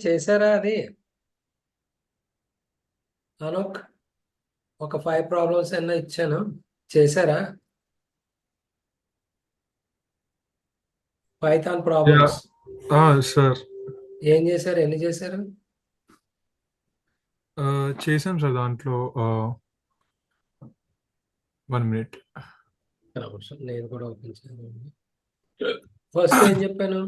చేశారా అది అనొక్ ఒక 5 ప్రాబ్లమ్స్ అన్నా ఇచ్చాను చేశారా పైథాన్ యా ప్రాబ్లమ్స్ సార్ ఏం చేశారు ఎన్ని చేశారు చేశాం సార్ దాంట్లో 1 మినిట్. నేను కూడా ఓపెన్ చేయాలి ఫస్ట్ ఏం చెప్పాను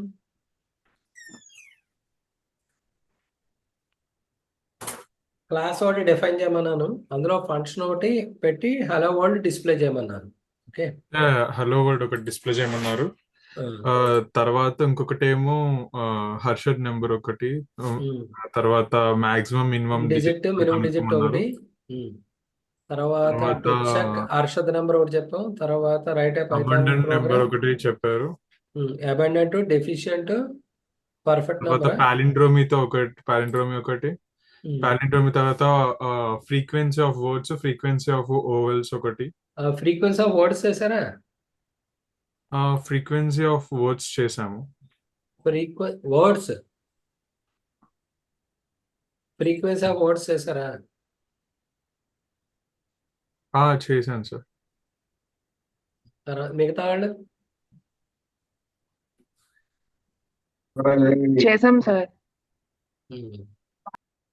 క్లాస్ ఒకటి డిఫైన్ చేయమన్నాను అందులో ఫంక్షన్ ఒకటి పెట్టి హలో వరల్డ్ డిస్ప్లే చేయమన్నాను ఓకే హలో వరల్డ్ ఒకటి డిస్ప్లే చేయమన్నారు. తర్వాత ఇంకొకటి ఏమో హర్షద్ నెంబర్ ఒకటి, తర్వాత maximum minimum digit digit minimum digit కనుక్కోమన్నారు. ఒకటి తర్వాత తర్వాత టు చెక్ అర్షద్ నెంబర్ ఒకటి చెప్పాం తర్వాత రైట్ ఏ పైథాన్ అబండెంట్ నెంబర్ ప్రోగ్రామ్ ఒకటి చెప్పారు. అబండెంట్ డెఫిషియంట్ పర్ఫెక్ట్ తర్వాత నెంబర్ పాలిండ్రోమీ ఒకటి, పాలిండ్రోమీ తర్వాత frequency of words, frequency of vowels ఒకటి, ఫ్రీక్వెన్సీ ఆఫ్ వర్డ్స్ చేశారా ఫ్రీక్వెన్సీ ఆఫ్ వర్డ్స్ చేసాము. వర్డ్స్ ఫ్రీక్వెన్సీ ఆఫ్ వర్డ్స్ చేశారా చేశాను సార్. తర్వాత మిగతా వాళ్ళు చేసాం సార్.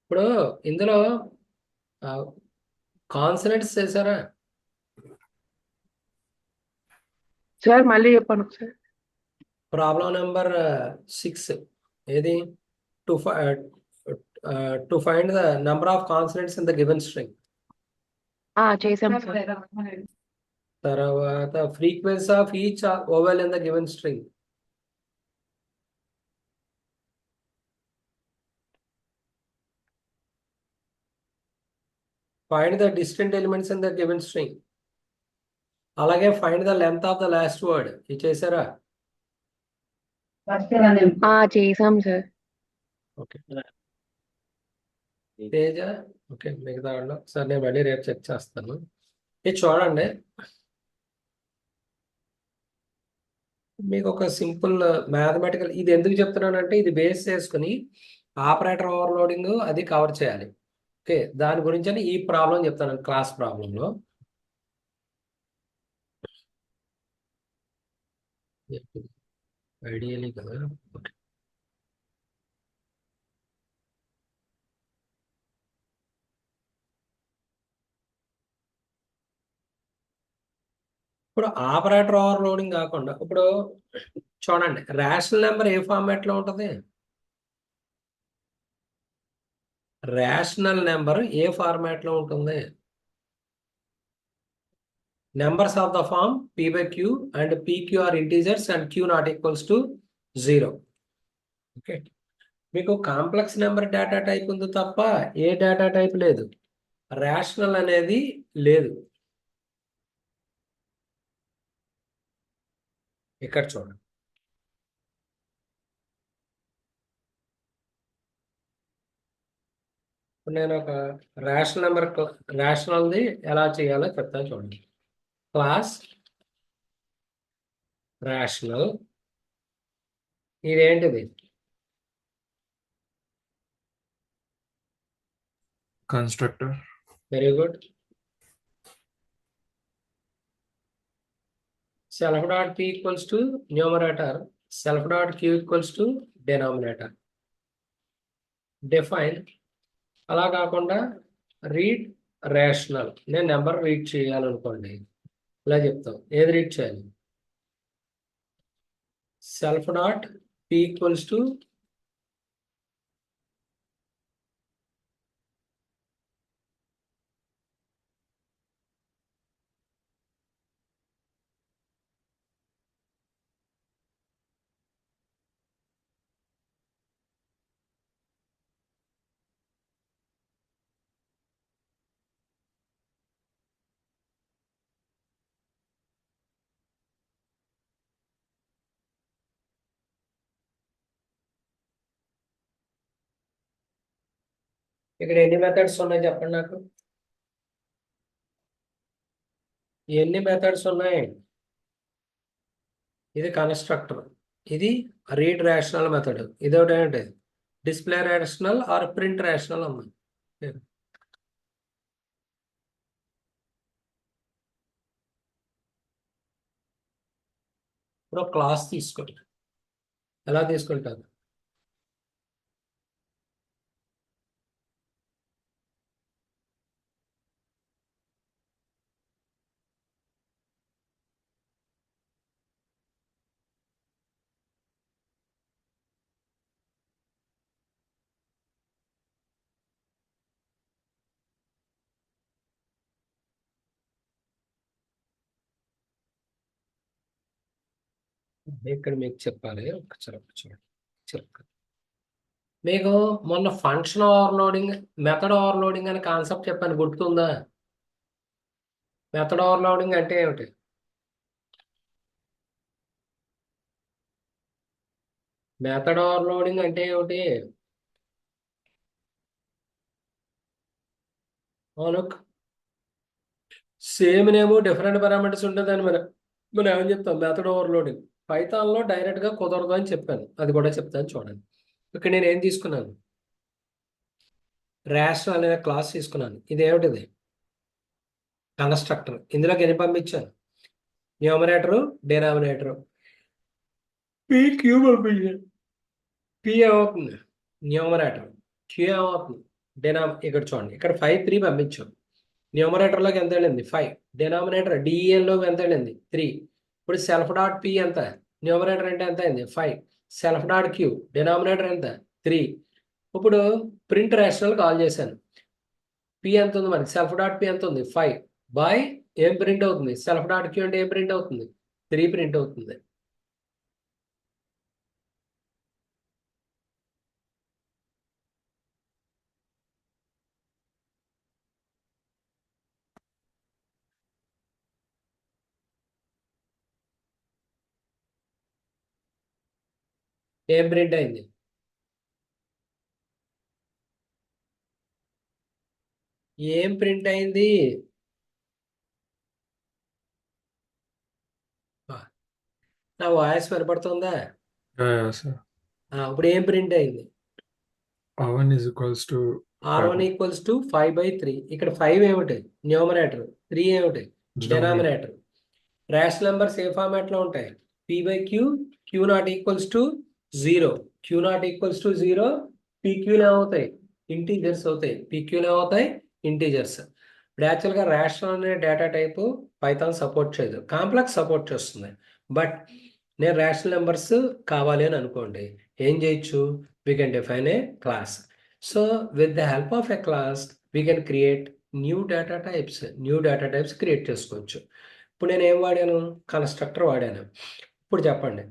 ఇప్పుడు ఇందులో కాన్సనెంట్స్ చేశారా సార్ మళ్ళీ చెప్పండి ఒకసారి. ప్రాబ్లం నెంబర్ 6 ఏది to to find the number of consonants in the given string చేసాం సార్. తర్వాత frequency of each vowel in the given string find the distinct elements in the given string అలాగే find the length of the last word ఇది చేశారా చేసాం sir. Okay Teja okay మిగతా వాళ్ళు sir నేను మళ్ళీ రేపు చెక్ చేస్తాను ఇది చూడండి మీకు ఒక సింపుల్ మ్యాథమెటికల్ ఇది ఎందుకు చెప్తున్నానంటే ఇది బేస్ చేసుకుని ఆపరేటర్ ఓవర్లోడింగ్ అది కవర్ చేయాలి ఓకే దాని గురించి అని ఈ ప్రాబ్లం చెప్తాను క్లాస్ ప్రాబ్లంలో ఐడియలీ కదా ఓకే ఇప్పుడు ఆపరేటర్ ఓవర్లోడింగ్ కాకుండా ఇప్పుడు చూడండి రేషనల్ నెంబర్ ఏ ఫార్మాట్ లో ఉంటుంది రేషనల్ నెంబర్ ఏ ఫార్మాట్ లో ఉంటుంది numbers of the form p by q and pq are integers and q not equals to 0 okay మీకు కాంప్లెక్స్ నెంబర్ డేటా టైప్ ఉంది తప్ప ఏ డేటా టైప్ లేదు రేషనల్ అనేది లేదు ఇక్కడ చూడండి ఇప్పుడు నేను ఒక రేషనల్ది ఎలా చేయాలో చెప్తాను చూడండి క్లాస్ రేషనల్ ఇదేంటిది constructor. Very good self dot p equals to numerator self dot q equals to denominator define అలా కాకుండా రీడ్ రేషనల్ నేను నెంబర్ రీడ్ చేయాలనుకోండి ఇలా చెప్తాం ఏది రీడ్ చేయాలి self dot p equals to ఇక్కడ ఎన్ని మెథడ్స్ ఉన్నాయి చెప్పండి నాకు ఎన్ని మెథడ్స్ ఉన్నాయి ఇది కన్స్ట్రక్టర్ ఇది రీడ్ రేషనల్ మెథడ్ ఇదొకటి ఏంటి display rational or print rational అమ్మా. ఇప్పుడు క్లాస్ తీసుకోండి. ఎలా తీసుకుంటారు? ఇక్కడ మీకు చెప్పాలి ఒకసారి చూడండి. చెప్తాను. మీకు మొన్న ఫంక్షన్ ఓవర్లోడింగ్, మెథడ్ ఓవర్లోడింగ్ అనే కాన్సెప్ట్ చెప్పాను, గుర్తుందా? మెథడ్ ఓవర్లోడింగ్ అంటే ఏమిటి? మెథడ్ ఓవర్లోడింగ్ అంటే ఏమిటి? అవును, సేమ్ నేమో డిఫరెంట్ పారామీటర్స్ ఉంటుందని మనం ఏమని చెప్తాం? Method overloading. పైథాన్లో డైరెక్ట్గా కుదరదు అని చెప్పాను, అది కూడా చెప్తాను చూడండి. ఇక్కడ నేను ఏం తీసుకున్నాను? రేషనల్ అనే క్లాస్ తీసుకున్నాను. ఇదేమిటిది? కన్స్ట్రక్టర్. ఇందులోకి ఎన్ని పంపించాను? Numerator, denominator. పీ క్యూ పంపించాను. పి ఏమవుతుంది? న్యూమరేటర్. క్యూ ఏమవుతుంది? ఇక్కడ చూడండి, ఇక్కడ 5 3 పంపించాం. న్యూమరేటర్లోకి ఎంత వెళ్ళింది? 5. డినామినేటర్ డిఈఎన్లోకి ఎంత వెళ్ళింది? 3. ఇప్పుడు సెల్ఫ్ డాట్ పి ఎంత? న్యూమరేటర్ అంటే ఎంత అయింది? 5. సెల్ఫ్ డాట్ క్యూ డినామినేటర్ ఎంత? 3. ఇప్పుడు ప్రింట్ రేషనల్ కాల్ చేశాను. పి ఎంత ఉంది మరి? సెల్ఫ్ డాట్ పి ఎంత ఉంది? 5 బై ఏం ప్రింట్ అవుతుంది? సెల్ఫ్ డాట్ క్యూ అంటే ఏం ప్రింట్ అవుతుంది? 3 ప్రింట్ అవుతుంది. ఏం ప్రింట్ అయింది? ఏం ప్రింట్ అయింది? నా వాయిస్ వినపడుతుందా? సార్ ఇప్పుడు ఏం ప్రింట్ అయింది? R1 is equals to R1 equals to 5/3. ఇక్కడ 5 ఏమిటి? న్యూమరేటర్. 3 ఏమిటి? డినామినేటర్. రేషనల్ నెంబర్స్ ఏ ఫార్మాట్ లో ఉంటాయి? P by Q, Q not equals to 0. Q not equals to 0. పీక్యూలు ఏమవుతాయి? ఇంటీజర్స్ అవుతాయి. పీక్యూలు ఏమవుతాయి? ఇంటీజర్స్. ఇప్పుడు యాక్చువల్గా రేషనల్ అనే డేటా టైపు పైథాన్ సపోర్ట్ చేయదు, కాంప్లెక్స్ సపోర్ట్ చేస్తుంది. బట్ నేను రేషనల్ నెంబర్స్ కావాలి అని అనుకోండి, ఏం చేయొచ్చు? We can define A class. So with the help of a class we can create new data types create చేసుకోవచ్చు. ఇప్పుడు నేను ఏం వాడాను? కన్స్ట్రక్టర్ వాడాను. ఇప్పుడు చెప్పండి,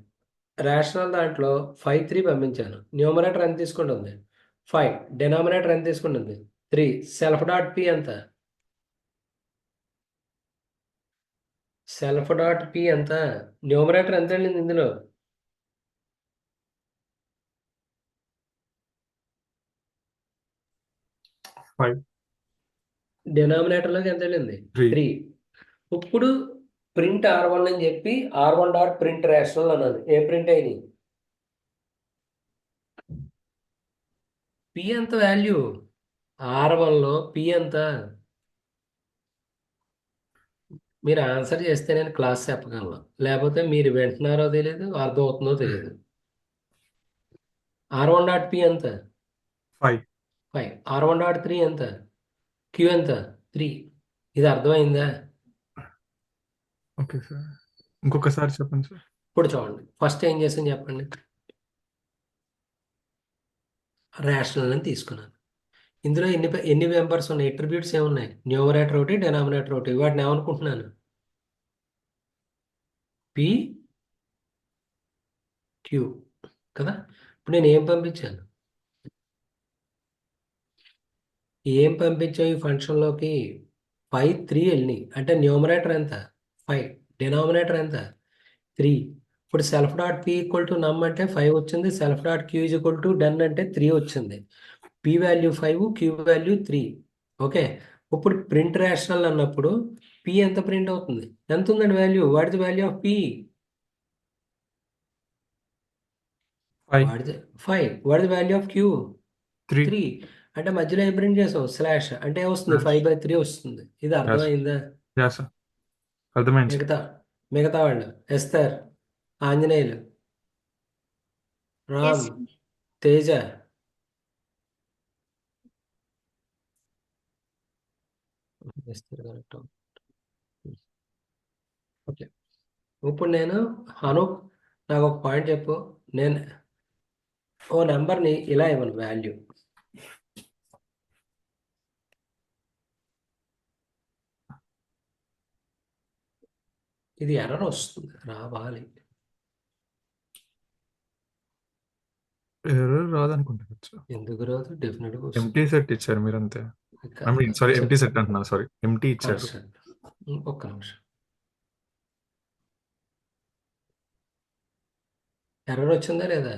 రేషనల్ దాంట్లో 5 3 పంపించాను. న్యూమరేటర్ ఎంత తీసుకుంటుంది? 5. డినామినేటర్ ఎంత తీసుకుంటుంది? 3. సెల్ఫ్ డాట్ పి ఎంత? సెల్ఫ్ డాట్ పి ఎంత? న్యూమరేటర్ ఎంత వెళ్ళింది ఇందులో? 5. డినామినేటర్లోకి ఎంత వెళ్ళింది? 3. 3. ఇప్పుడు ప్రింట్ R1 అని చెప్పి R1 డాట్ ప్రింట్ రేషనల్ అన్నది. ఏ ప్రింట్ అయింది? పి ఎంత వాల్యూ? R1లో పి ఎంత? మీరు ఆన్సర్ చేస్తే నేను క్లాస్ చెప్పగలను, లేకపోతే మీరు వింటున్నారో తెలియదు, అర్థం అవుతుందో తెలియదు. R1 డాట్ పి ఎంత? 5. 5. R1 డాట్ 3 ఎంత? క్యూ ఎంత? 3. ఇది అర్థమైందా? ఓకే సార్, ఇంకొకసారి చెప్పండి సార్. ఇప్పుడు చూడండి, ఫస్ట్ ఏం చేసాను చెప్పండి. రేషనల్ అని తీసుకున్నాను. ఇందులో ఎన్ని మెంబర్స్ ఉన్నాయి? అట్రిబ్యూట్స్ ఏమున్నాయి? న్యూమరేటర్ ఒకటి, డినామినేటర్ ఒకటి. వాటిని ఏమనుకుంటున్నాను? పి క్యూ కదా. ఇప్పుడు నేను ఏం పంపించాను? ఏం పంపించావు ఈ ఫంక్షన్లోకి? 5 3 వెళ్ళినాయి. అంటే న్యూమరేటర్ ఎంత? 5. డినామినేటర్ ఎంత? 3. ఇప్పుడు self dot P equal to num అంటే 5 వచ్చింది. Self dot Q is equal to den అంటే 3 వచ్చింది. P value 5, Q value 3. Okay. ఇప్పుడు ప్రింట్ రేషనల్ అన్నప్పుడు పి ఎంత ప్రింట్ అవుతుంది? ఎంత ఉందండి value? What is the value of P? Five వాడిది 5. What the value of Q? 3. 3. అంటే మధ్యలో ఏం ప్రింట్ చేసావు? స్లాష్ అంటే వస్తుంది 5/3 వస్తుంది. ఇది అర్థమైందా? యా సార్, అర్థమైంది సార్. మిగతా మిగతా వాళ్ళు Esther, Anjaneyulu, Ram, S Teja, Esther correct. Okay, ఇప్పుడు నేను అనూప్, నాకు ఒక పాయింట్ చెప్పు. నేను ఓ నెంబర్ని ఇలా ఇవ్వను వాల్యూ. ఇది ఎర్రర్ వస్తుంది, రావాలి. ఎర్రర్ రాదనుకుంటాను సార్. ఎందుకు రాదు? డెఫినెట్గా వస్తుంది. ఎంటీ సెట్ ఇచ్చారు మీరు అంతే. I mean sorry, empty set అంటున్నా, సారీ, ఎంటీ ఇచ్చారు. ఒక్క నిమిషం. ఎర్రర్ వచ్చిందా లేదా?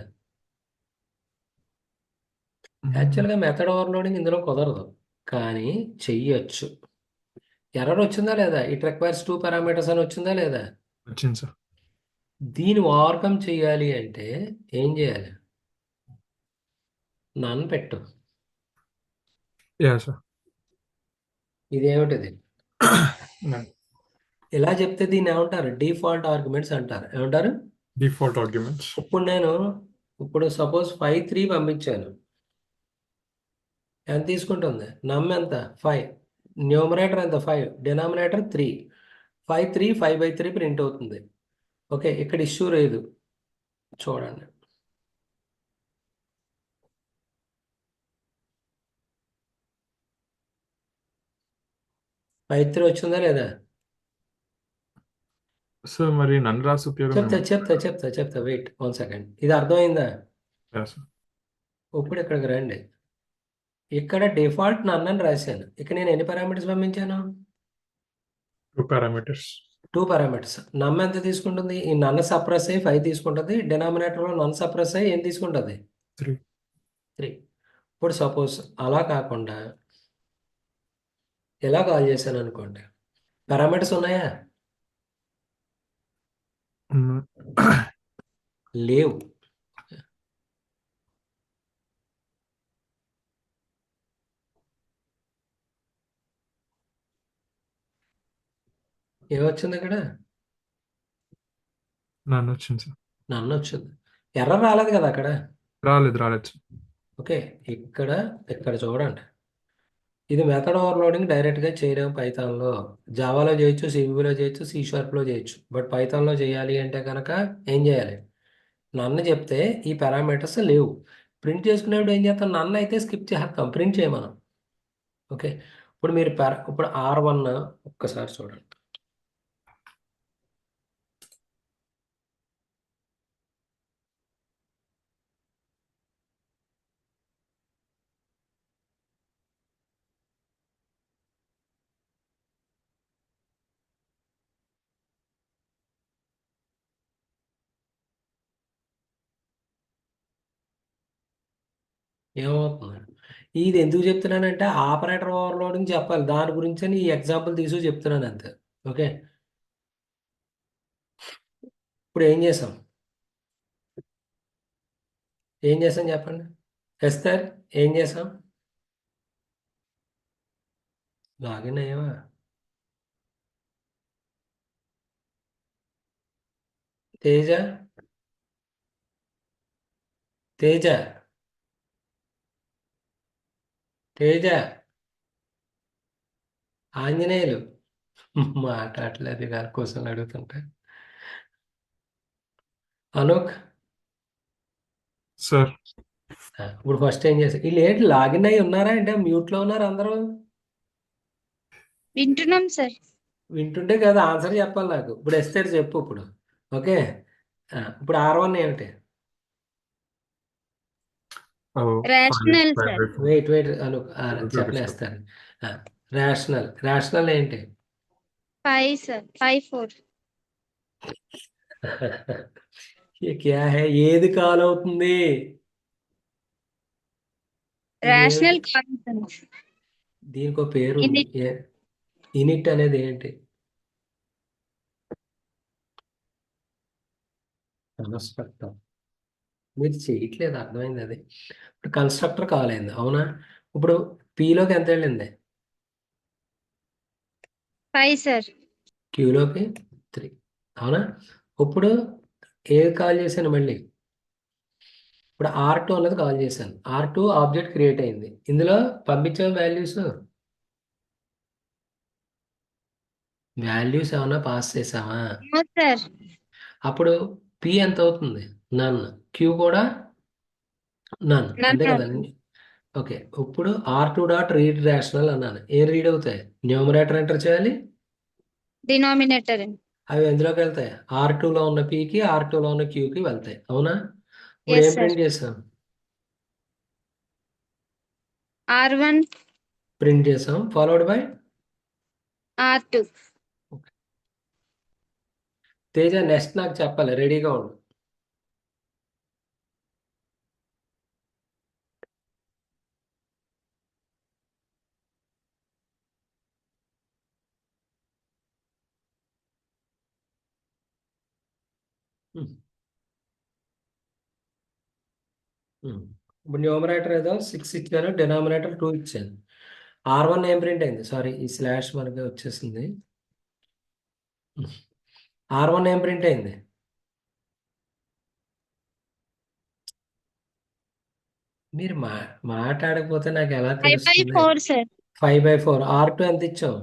యాక్చువల్గా మెథడ్ ఓవర్లోడింగ్ ఇందులో కుదరదు, కానీ చెయ్యొచ్చు. ఎర్రర్ వచ్చిందా లేదా? ఇట్ రిక్వైర్స్ 2 పారామీటర్స్ అని వచ్చిందా లేదా? వచ్చింది సార్. దీన్ని ఓవర్కమ్ చేయాలి అంటే ఏం చేయాలి? నన్ పెట్టు. Yeah sir. ఇదేమిటిది? ఇలా చెప్తే దీన్ని ఏమంటారు? డిఫాల్ట్ ఆర్గ్యుమెంట్స్ అంటారు. ఏమంటారు? Default arguments. ఇప్పుడు సపోజ్ 5 3 పంపించాను. ఎంత తీసుకుంటుంది? నమ్ ఎంత? 5. న్యూమరేటర్ ఎంత? 5. డినామినేటర్ 3. 5 3 5/3 ప్రింట్ అవుతుంది. ఓకే, ఇక్కడ ఇష్యూ లేదు. చూడండి, 5 3 వచ్చిందా లేదా? సో మరి నన్ను రాసి ఉపయోగం చెప్తా వెయిట్ 1 సెకండ్. ఇది అర్థమైందా? Yeah sir. ఇప్పుడు ఇక్కడికి రండి. ఇక్కడ డిఫాల్ట్ నన్ అని రాశాను. ఇక్కడ నేను ఎన్ని పారామీటర్స్ పంపించాను? 2 పారామీటర్స్. 2 పారామీటర్స్. నమ్ ఎంత తీసుకుంటుంది? ఈ నన్ సప్రెస్ అయ్యి 5 తీసుకుంటుంది. డినామినేటర్లో నన్ సప్రెస్ అయ్యి ఏం తీసుకుంటుంది? 3. 3. ఇప్పుడు సపోజ్ అలా కాకుండా ఎలా కాల్ చేశాను అనుకోండి. పారామీటర్స్ ఉన్నాయా? లేవు. ఏమొచ్చింది ఇక్కడ? నన్ను వచ్చింది సార్. నన్ను వచ్చింది. ఎర్రర్ రాలేదు కదా అక్కడ? రాలేదు సార్. ఓకే, ఇక్కడ చూడండి. ఇది మెథడ్ ఓవర్లోడింగ్ డైరెక్ట్గా చేయలేము పైథాన్లో. జావాలో చేయొచ్చు, సివిలో చేయొచ్చు, సి షార్ప్లో చేయొచ్చు. బట్ పైథాన్లో చేయాలి అంటే కనుక ఏం చేయాలి? నన్ను చెప్తే ఈ పారామీటర్స్ లేవు. ప్రింట్ చేసుకునేప్పుడు ఏం చేస్తాం? నన్ను అయితే స్కిప్ చేస్తాం, ప్రింట్ చేయమనం. ఓకే, ఇప్పుడు R1 ఒక్కసారి చూడండి. ఏమవుతుంది? ఇది ఎందుకు చెప్తున్నానంటే ఆపరేటర్ ఓవర్లోడింగ్ చెప్పాలి, దాని గురించి అని ఈ ఎగ్జాంపుల్ తీసి చెప్తున్నాను అంతే. ఓకే, ఇప్పుడు ఏం చేసాం చెప్పండి. ఎస్తర్, ఏం చేసాం? లాగిన్ అయ్యావా? తేజ, తేజ, తేజ, ఆంజనేయులు మాట్లాడలేదు గారి కోసం అడుగుతుంటే. అనూక్, సార్. ఇప్పుడు ఫస్ట్ ఏం చేశారు? వీళ్ళు ఏంటి లాగిన్ అయ్యి ఉన్నారా అంటే మ్యూట్లో ఉన్నారు అందరూ? వింటున్నాం సార్. వింటుంటే కదా ఆన్సర్ చెప్పాలి నాకు. ఇప్పుడు ఎస్తర్ చెప్పు ఇప్పుడు. ఓకే, ఇప్పుడు R1 ఏమిటి? Rational sir. వెయిట్ అనూక్ చెప్పలేస్తాను. రేషనల్ ఏంటి? 5 సార్. 5 4. ये क्या है? ఏది కాల్ అవుతుంది? రేషనల్ ఇదేమిటి? కాన్స్టెంట్. దీనికి ఒక పేరు ఉంది. ఇనిట్ అనేది ఏంటి? కన్స్ట్రక్టర్. మీరు చేయట్లేదు, అర్థమైంది అది. ఇప్పుడు కన్స్ట్రక్టర్ కావాలైంది, అవునా? ఇప్పుడు పీలోకి ఎంత వెళ్ళింది? 5 సార్. క్యూలోకి 3, అవునా? ఇప్పుడు ఏది కాల్ చేశాను మళ్ళీ? ఇప్పుడు R2 అన్నది కాల్ చేశాను. R2 ఆబ్జెక్ట్ క్రియేట్ అయింది. ఇందులో పంపించే వాల్యూస్ ఏమైనా పాస్ చేసామా? No sir. అప్పుడు P ఎంత అవుతుంది? నన్. Q కూడా నన్, అంతే కదా? నన్ను ఓకే, ఇప్పుడు R2 డాట్ రీడ్ రేషనల్ అన్నాను. ఏం రీడ్ అవుతాయి? న్యూమరేటర్ ఎంటర్ చేయాలి, డినామినేటర్. అవి ఎందులోకి వెళ్తాయి? R2లో ఉన్న Pకి, R2లో ఉన్న Qకి వెళ్తాయి, అవునా? ఇప్పుడు ఎస్ ఏం సార్. ప్రింట్ చేసాం? R1 ప్రింట్ చేసాం, followed by R2. Teja next నాకు చెప్పాలి, రెడీగా ఉండు. ఉమ్, ఇప్పుడు న్యూమరేటర్ ఏదో 6 ఇచ్చాను, డినామినేటర్ 2 ఇచ్చాను. R1 ఏం ప్రింట్ అయింది? సారీ, ఈ స్లాష్ మనకి వచ్చేసింది. R1 ఏం ప్రింట్ అయింది? మీరు మాట్లాడకపోతే నాకు ఎలా తెలుస్తుంది? 5/4 సార్. 5/4. R2 ఎంత ఇచ్చాం?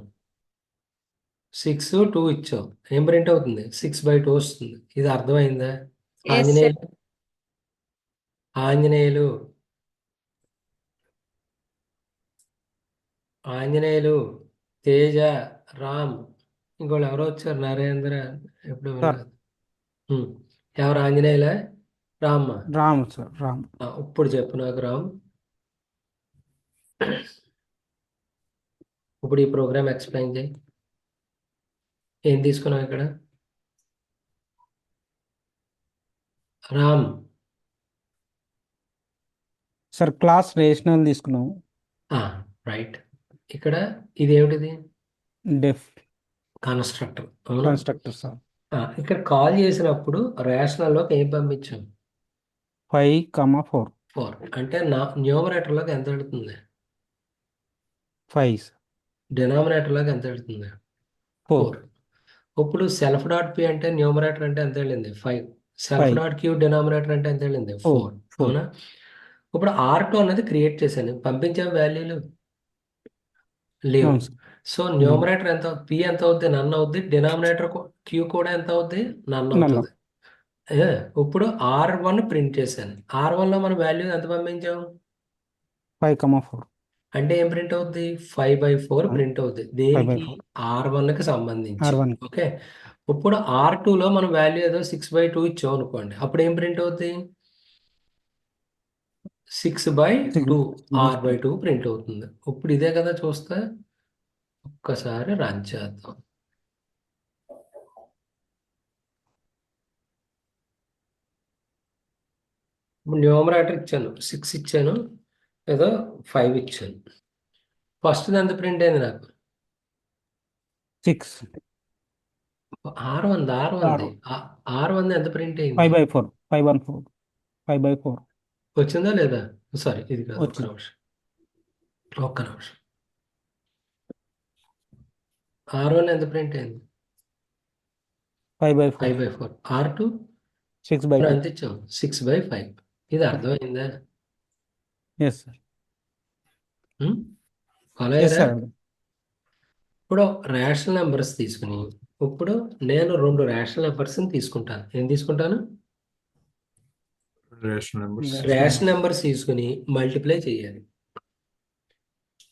6, 2 ఇచ్చాం. ఏం ప్రింట్ అవుతుంది? 6/2 వస్తుంది. ఇది అర్థమైందా? Yes sir. ఆంజనేయులు, ఆంజనేయులు, ఆంజనేయులు, తేజ, రామ్, ఇంకోళ్ళు ఎవరో వచ్చారు, నరేంద్ర, ఎప్పుడు సార్ వినలేదు. ఉమ్, ఎవరు? ఆంజనేయులే, రామ్మ? రామ్ సార్ రామ్. ఇప్పుడు చెప్పు నాకు, రామ్. ఇప్పుడు ఈ ప్రోగ్రామ్ ఎక్స్ప్లెయిన్ చేయి. ఏం తీసుకున్నావు ఇక్కడ? రామ్, సార్ క్లాస్ రేషనల్ తీసుకున్నాము. రైట్. ఇక్కడ ఇది ఏమిటిది? డెఫ్ కన్స్ట్రక్టర్, అవును. Constructor sir. ఇక్కడ కాల్ చేసినప్పుడు రేషనల్లోకి ఏం పంపించాం? 5,4. 4. అంటే నా న్యూమరేటర్లోకి ఎంత వెళుతుంది? 5 డినామినేటర్లోకి ఎంత వెళుతుంది? 4 4. ఇప్పుడు సెల్ఫ్ డాట్ పి అంటే న్యూమరేటర్ అంటే ఎంత వెళ్ళింది? 5. సెల్ఫ్ 5 డాట్ క్యూ డినామినేటర్ అంటే ఎంత వెళ్ళింది? 4 4, 4. అవునా? ఇప్పుడు R2 అనేది క్రియేట్ చేశాను, పంపించే వాల్యూలు లేవు. అవును సార్. సో న్యూమరేటర్ ఎంత? P ఎంత అవుద్ది? నన్ అవుద్ది. డినామినేటర్ Q కూడా ఎంత అవుద్ది? నన్ నన్ను అవుతుంది. ఇప్పుడు R1 ప్రింట్ చేశాను. R1 లో మన వాల్యూ ఎంత పంపించాం? 5,4. అంటే ఏం ప్రింట్ అవుద్ది? 5/4 ప్రింట్ అవుద్ది. దేనికి? 5/4 R1 కి సంబంధించి. R1. ఓకే, ఇప్పుడు R2 లో మన వాల్యూ ఏదో 6/2 ఇచ్చాం అనుకోండి, అప్పుడు ఏం ప్రింట్ అవుద్ది? 6/2 R/2 ప్రింట్ అవుతుంది. ఇప్పుడు ఇదే కదా చూస్తే, ఒక్కసారి రన్ చేద్దాం. ఇప్పుడు న్యూమరేటర్ ఇచ్చాను 6 ఇచ్చాను, ఏదో 5 ఇచ్చాను. ఫస్ట్ ఎంత ప్రింట్ అయింది నాకు? 6 R1 ఎంత ప్రింట్ అయింది? 5/4 5/4 5/4 వచ్చిందా లేదా? సారీ, ఇది కాదు, ఒక్క వచ్చింది. నిమిషం, ఒక్క నిమిషం. R1 ఎంత ప్రింట్ అయింది? 5/4 5/4. R2 6/2. ఎంత ఇచ్చాం? 6/5. ఇది అర్థమైందా? Yes sir. ఫాలో ఎస్ అయ్యారా? సార్. ఇప్పుడు రేషనల్ నెంబర్స్ తీసుకుని, ఇప్పుడు నేను 2 రేషనల్ నెంబర్స్ని తీసుకుంటాను. ఏం తీసుకుంటాను? Rational numbers. రేషనల్ నెంబర్స్ తీసుకుని మల్టిప్లై చేయాలి.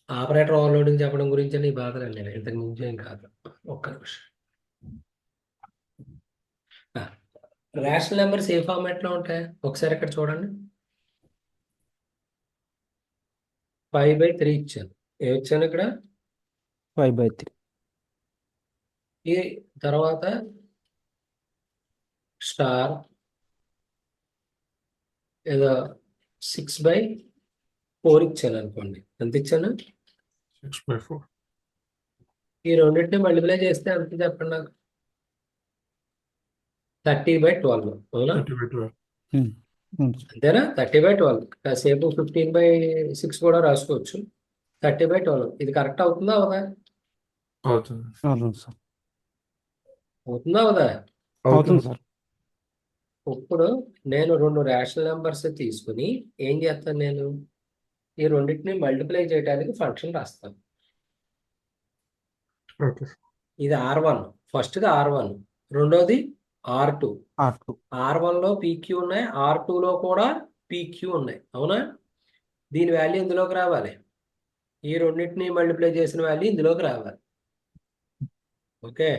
ఆపరేటర్ ఓవర్లోడింగ్ చెప్పడం గురించి నీ బాధలు నేను ఇంతకు మించి ఏం కాదు. ఒక్క నిమిషం. రేషనల్ నెంబర్స్ ఏ ఫార్మాట్ లో ఉంటాయి? ఒకసారి ఇక్కడ చూడండి. 5/3 ఇచ్చాను. ఏ ఇచ్చాను ఇక్కడ? 5/3. ఈ తర్వాత స్టార్ ఏదో 6/4 ఇచ్చాను అనుకోండి. ఎంత ఇచ్చాను? 6/4. ఈ రెండింటిని మల్టిప్లై చేస్తే ఎంత చెప్పండి నాకు? 30/12, అవునా? 30/12. అవును సార్. అంతేనా? 30/12 కాసేపు 15/6 కూడా రాసుకోవచ్చు. 30/12 ఇది కరెక్ట్ అవుతుందా అవదా? అవుతుంది. అవుతుంది సార్. అవుతుందా అవదా? అవుతుంది సార్. ఇప్పుడు నేను 2 రేషనల్ నెంబర్స్ తీసుకుని ఏం చేస్తాను, నేను ఈ రెండింటిని మల్టిప్లై చేయడానికి ఫంక్షన్ రాస్తాను. ఓకే. ఇది R1, ఫస్ట్ది R1, రెండోది R2. R2. R1లో PQ ఉన్నాయి, R2లో కూడా PQ ఉన్నాయి, అవునా? దీని వాల్యూ ఇందులోకి రావాలి, ఈ రెండింటిని మల్టిప్లై చేసిన వాల్యూ ఇందులోకి రావాలి. ఓకే,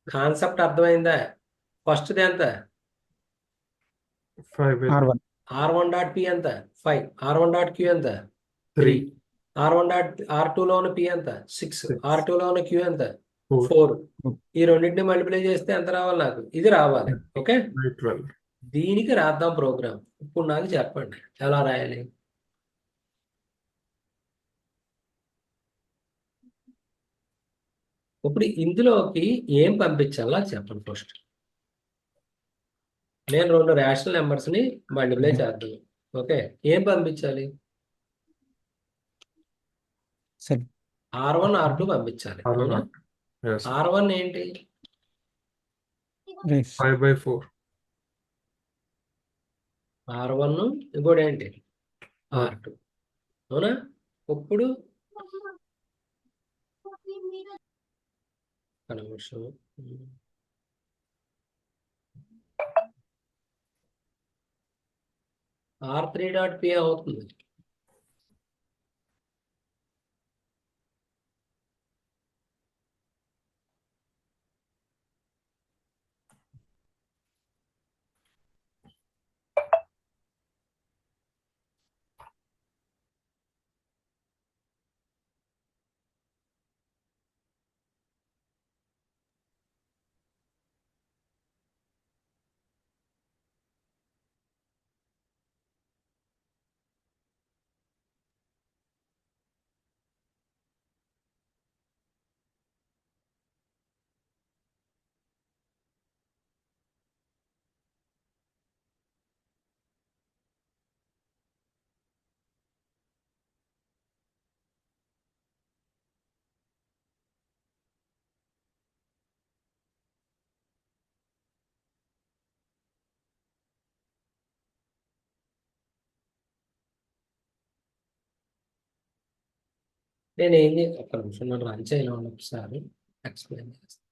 కాన్సెప్ట్ అర్థమైందా? ఫస్ట్ది ఎంత? 5/3. R1. R1.P ఎంత? 5. R1.Q ఎంత? 3. 3. R2లోని P ఎంత? 6. 6. R2లోని Q ఎంత? 4. 4. ఈ రెండింటిని మల్టిప్లై చేస్తే ఎంత రావాలి? నాకు ఇది రావాలి. ఓకే, 12. దీనికి రాద్దాం ప్రోగ్రామ్. ఇప్పుడు నాకు చెప్పండి ఎలా రాయాలి. ఇప్పుడు ఇందులోకి ఏం పంపించాలో చెప్పండి ఫస్ట్. నేను 2 రేషనల్ నెంబర్స్ ని మల్టిప్లై చేద్దాం. ఓకే, ఏం పంపించాలి? సరే. R1 R2 పంపించాలి, అవునా? Yes. R1 ఏంటి? రైస్. 5/4. R1 ఇంకోటి ఏంటి? R2, అవునా? ఇప్పుడు ఒక నిమిషం. R3.P అవుతుంది. నేను ఏం ఒక నిమిషం, నేను రన్ చేయను, ఒకసారి ఎక్స్ప్లెయిన్ చేస్తాను.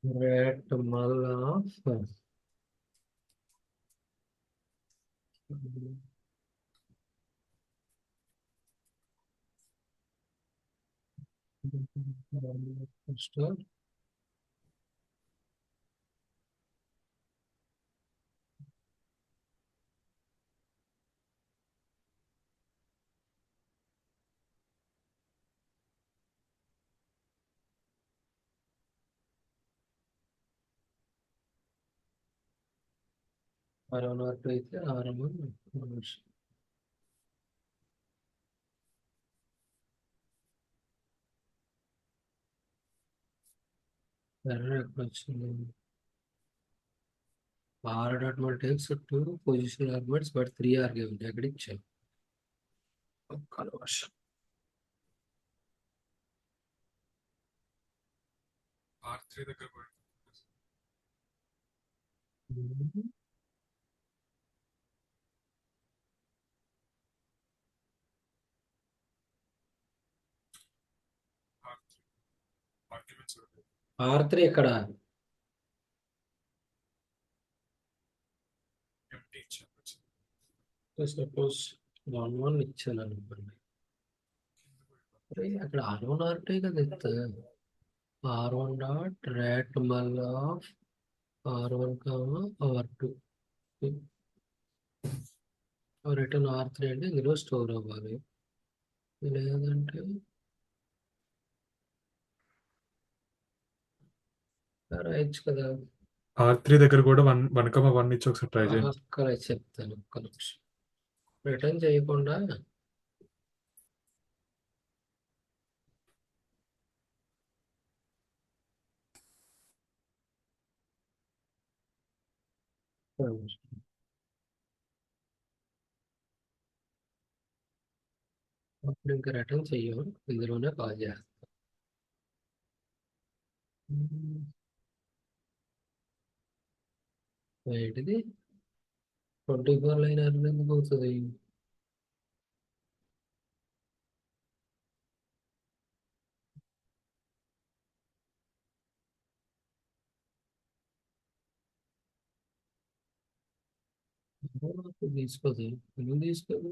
రేట్ మళ్ళా ఫస్ట్ R1 R2 అయితే R1 ఎర్రర్ ఎక్కడ వచ్చింది? R.1 takes 2 positional arguments but 3 are given. ఎక్కడ ఇచ్చాను? ఒక్క నిమిషం. R3 దగ్గర కూడా ఆర్గ్యుమెంట్స్ ఉంటాయి. R3 ఎక్కడ? ఎంటీ ఇచ్చాను. సపోజ్ 1 ఇచ్చాను అనుకోండి, అక్కడ R1 R2 కదా ఇస్తా. R1 డాట్ రేట్ మళ్ళా R1 R2 రిటర్న్ R3 అంటే ఇందులో స్టోర్ అవ్వాలి. లేదంటే రాయొచ్చు కదా. R3 దగ్గర కూడా 1,1 ఇచ్చి ఒకసారి ట్రై చేయండి. అక్కడ చెప్తాను, ఒక్క నిమిషం. రిటర్న్ చేయకుండా అప్పుడు ఇంకా రిటర్న్ చెయ్యం, ఇందులోనే కాల్ చేస్తాం. ఏంటిది 24 లైన్ ఎందుకు అవుతుంది? తీసుకోదు, ఎందుకు తీసుకోదు?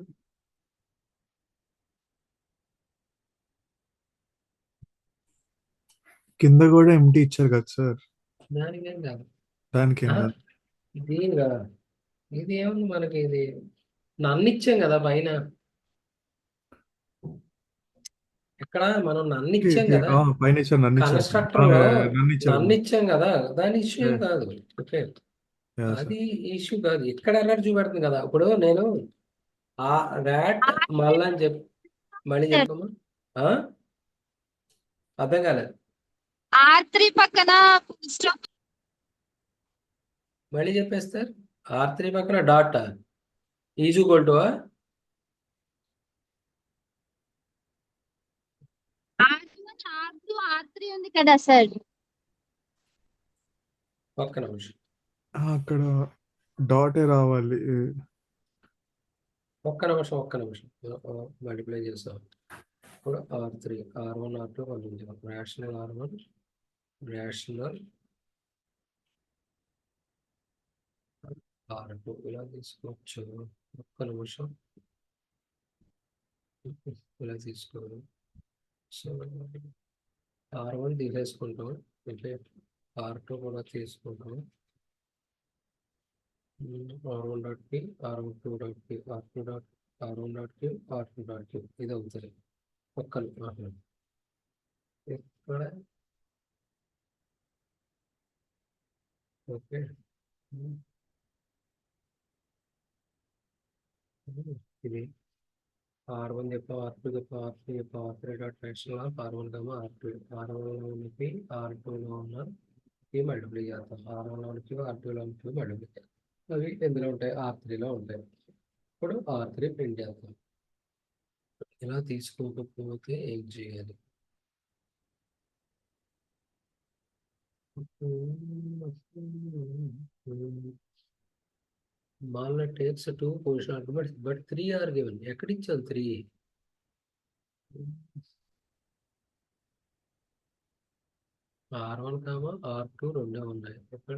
కింద కూడా ఎంటీ ఇచ్చారు కదా సార్, దానికేం కాదు. దానికి ఏం ఆ, కాదు. ఇది కదా, ఇది ఏముంది మనకి, ఇది నన్ను ఇచ్చాం కదా పైన. ఇక్కడ మనం నన్ను ఇచ్చాం కదా పైన ఇచ్చారు, నన్ను ఇచ్చారు. కన్స్ట్రక్టర్ లో, నన్ను ఇచ్చారు. నన్ను ఇచ్చాం కదా, దాని ఇష్యూ ఏం కాదు. Okay, Yeah, sir. అది ఇష్యూ కాదు. ఇక్కడ ఎర్రర్ చూపెడుతుంది కదా. ఇప్పుడు నేను ఆ ర్యాట్ మళ్ళీ అని మళ్ళీ చెప్పమ్మా. ఆ? అర్థం కాలేదు, R3 పక్కన full stop. మళ్ళీ చెప్పేస్తారు. R3 పక్కన dot is equal to R2 R3 ఉంది కదా సార్. ఒక్క నిమిషం, అక్కడ డాటే రావాలి. ఒక్క నిమిషం, ఒక్క నిమిషం. మల్టిప్లై చేస్తాం. ఇప్పుడు R3 R1 R2 పంపించాం. రేషనల్ R1 రేషనల్ R2 ఇలా తీసుకోవచ్చు. ఒక్క నిమిషం, ఇలా తీసుకోవాలి. సో R1 తీసేసుకుంటాం, అంటే R2 కూడా తీసుకుంటాం. R1 dot P, R2 dot P, R2 dot R1 dot P, R2 dot P, ఇది అవుతుంది. ఒక్క నిమిషం. ఇక్కడ ఓకే, ఇది R1 చెప్పాం, R2 చెప్పాం, R3 చెప్పాం. R3 dot rational of R1 R2, R1లోనికి R2లో ఉన్న పి మల్టిప్లై చేస్తాం. R1లోనికి R2లోనికి మల్టిప్లై చేస్తాం. అవి ఎందులో ఉంటాయి? R3లో ఉంటాయి. ఇప్పుడు R3 ప్రింట్ చేస్తాం. ఇలా తీసుకోకపోతే ఏం చేయాలి? Mala takes 2 position arguments, but 3 are given. ఎక్కడ ఇచ్చాను 3? R1 R2 రెండే ఉన్నాయి. ఇక్కడ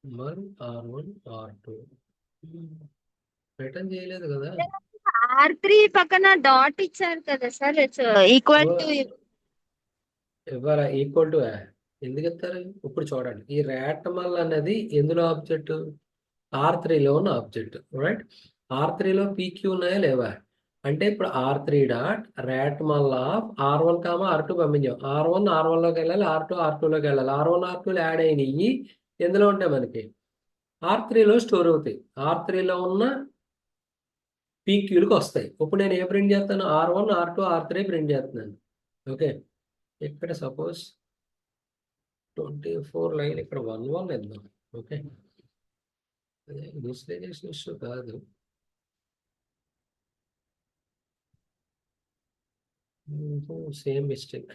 మరి R1 R2 రిటర్న్ చేయలేదు కదా. R3 పక్కన డాట్ ఇచ్చారు కదా సార్, ఇట్స్ ఈక్వల్ టు. ఇవ్వాల ఈక్వల్ టు ఎందుకు ఇస్తారు? ఇప్పుడు చూడండి, ఈ రేటమల్ అనేది ఎందులో ఆబ్జెక్ట్? R3లో ఉన్న ఆబ్జెక్ట్, రైట్? R3లో PQ ఉన్నాయా లేవా? అంటే ఇప్పుడు R3 dot రేటమల్ of R1 R2 పంపించాం. R1 R1లోకి వెళ్ళాలి, R2 R2లోకి వెళ్ళాలి. R1 R2 యాడ్ అయినవి ఎందులో ఉంటాయి? మనకి R3లో స్టోర్ అవుతాయి. R3లో ఉన్న PQలకు వస్తాయి. ఇప్పుడు నేను ఏ ప్రింట్ చేస్తాను? R1 R2 R3 ప్రింట్ చేస్తున్నాను. ఓకే, ఇక్కడ సపోజ్ 24 లైన్, ఇక్కడ 1 ఇద్దాం. ఓకే, అదే ఇనిషియలైజేషన్ ఇష్యూ కాదు. Same mistake.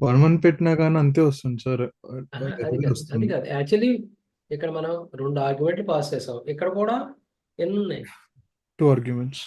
1 పెట్టినా కానీ అంతే వస్తుంది సార్. అది కాదు యాక్చువల్లీ. ఇక్కడ మనం 2 ఆర్గ్యుమెంట్లు పాస్ చేసాం. ఇక్కడ కూడా ఎన్ని ఉన్నాయి? 2 ఆర్గ్యుమెంట్స్.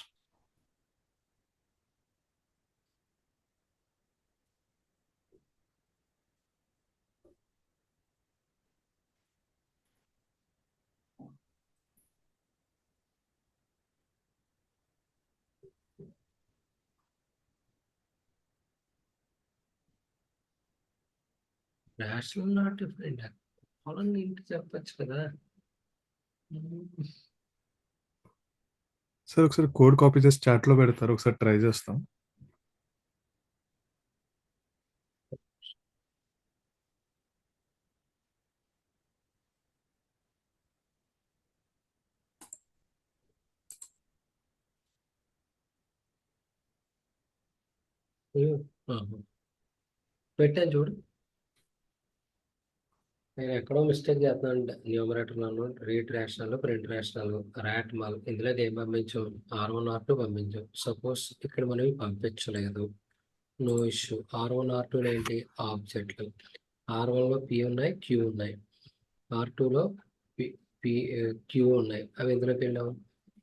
Rational not different. వాళ్ళని ఇంటి చెప్పచ్చు కదా. సార్ ఒకసారి కోడ్ కాపీ చేసి చాట్ లో పెడతారు, ఒకసారి ట్రై చేస్తాం. ఆహా. పెట్టాను చూడు. నేను ఎక్కడో మిస్టేక్ చేస్తున్నాను. న్యూమరేటర్లను రీడ్ రేషనల్, ప్రింట్ రేషనల్, ర్యాట్ మల్ ఇందులో ఏం పంపించాం? R1 R2 పంపించాం. సపోజ్ ఇక్కడ మనం ఇవి పంపించలేదు, నో ఇష్యూ. R1 R2 ఏంటి? ఆబ్జెక్ట్లు. R1లో P ఉన్నాయి, Q ఉన్నాయి. R2లో P Q ఉన్నాయి. అవి ఎందులోకి వెళ్ళాం?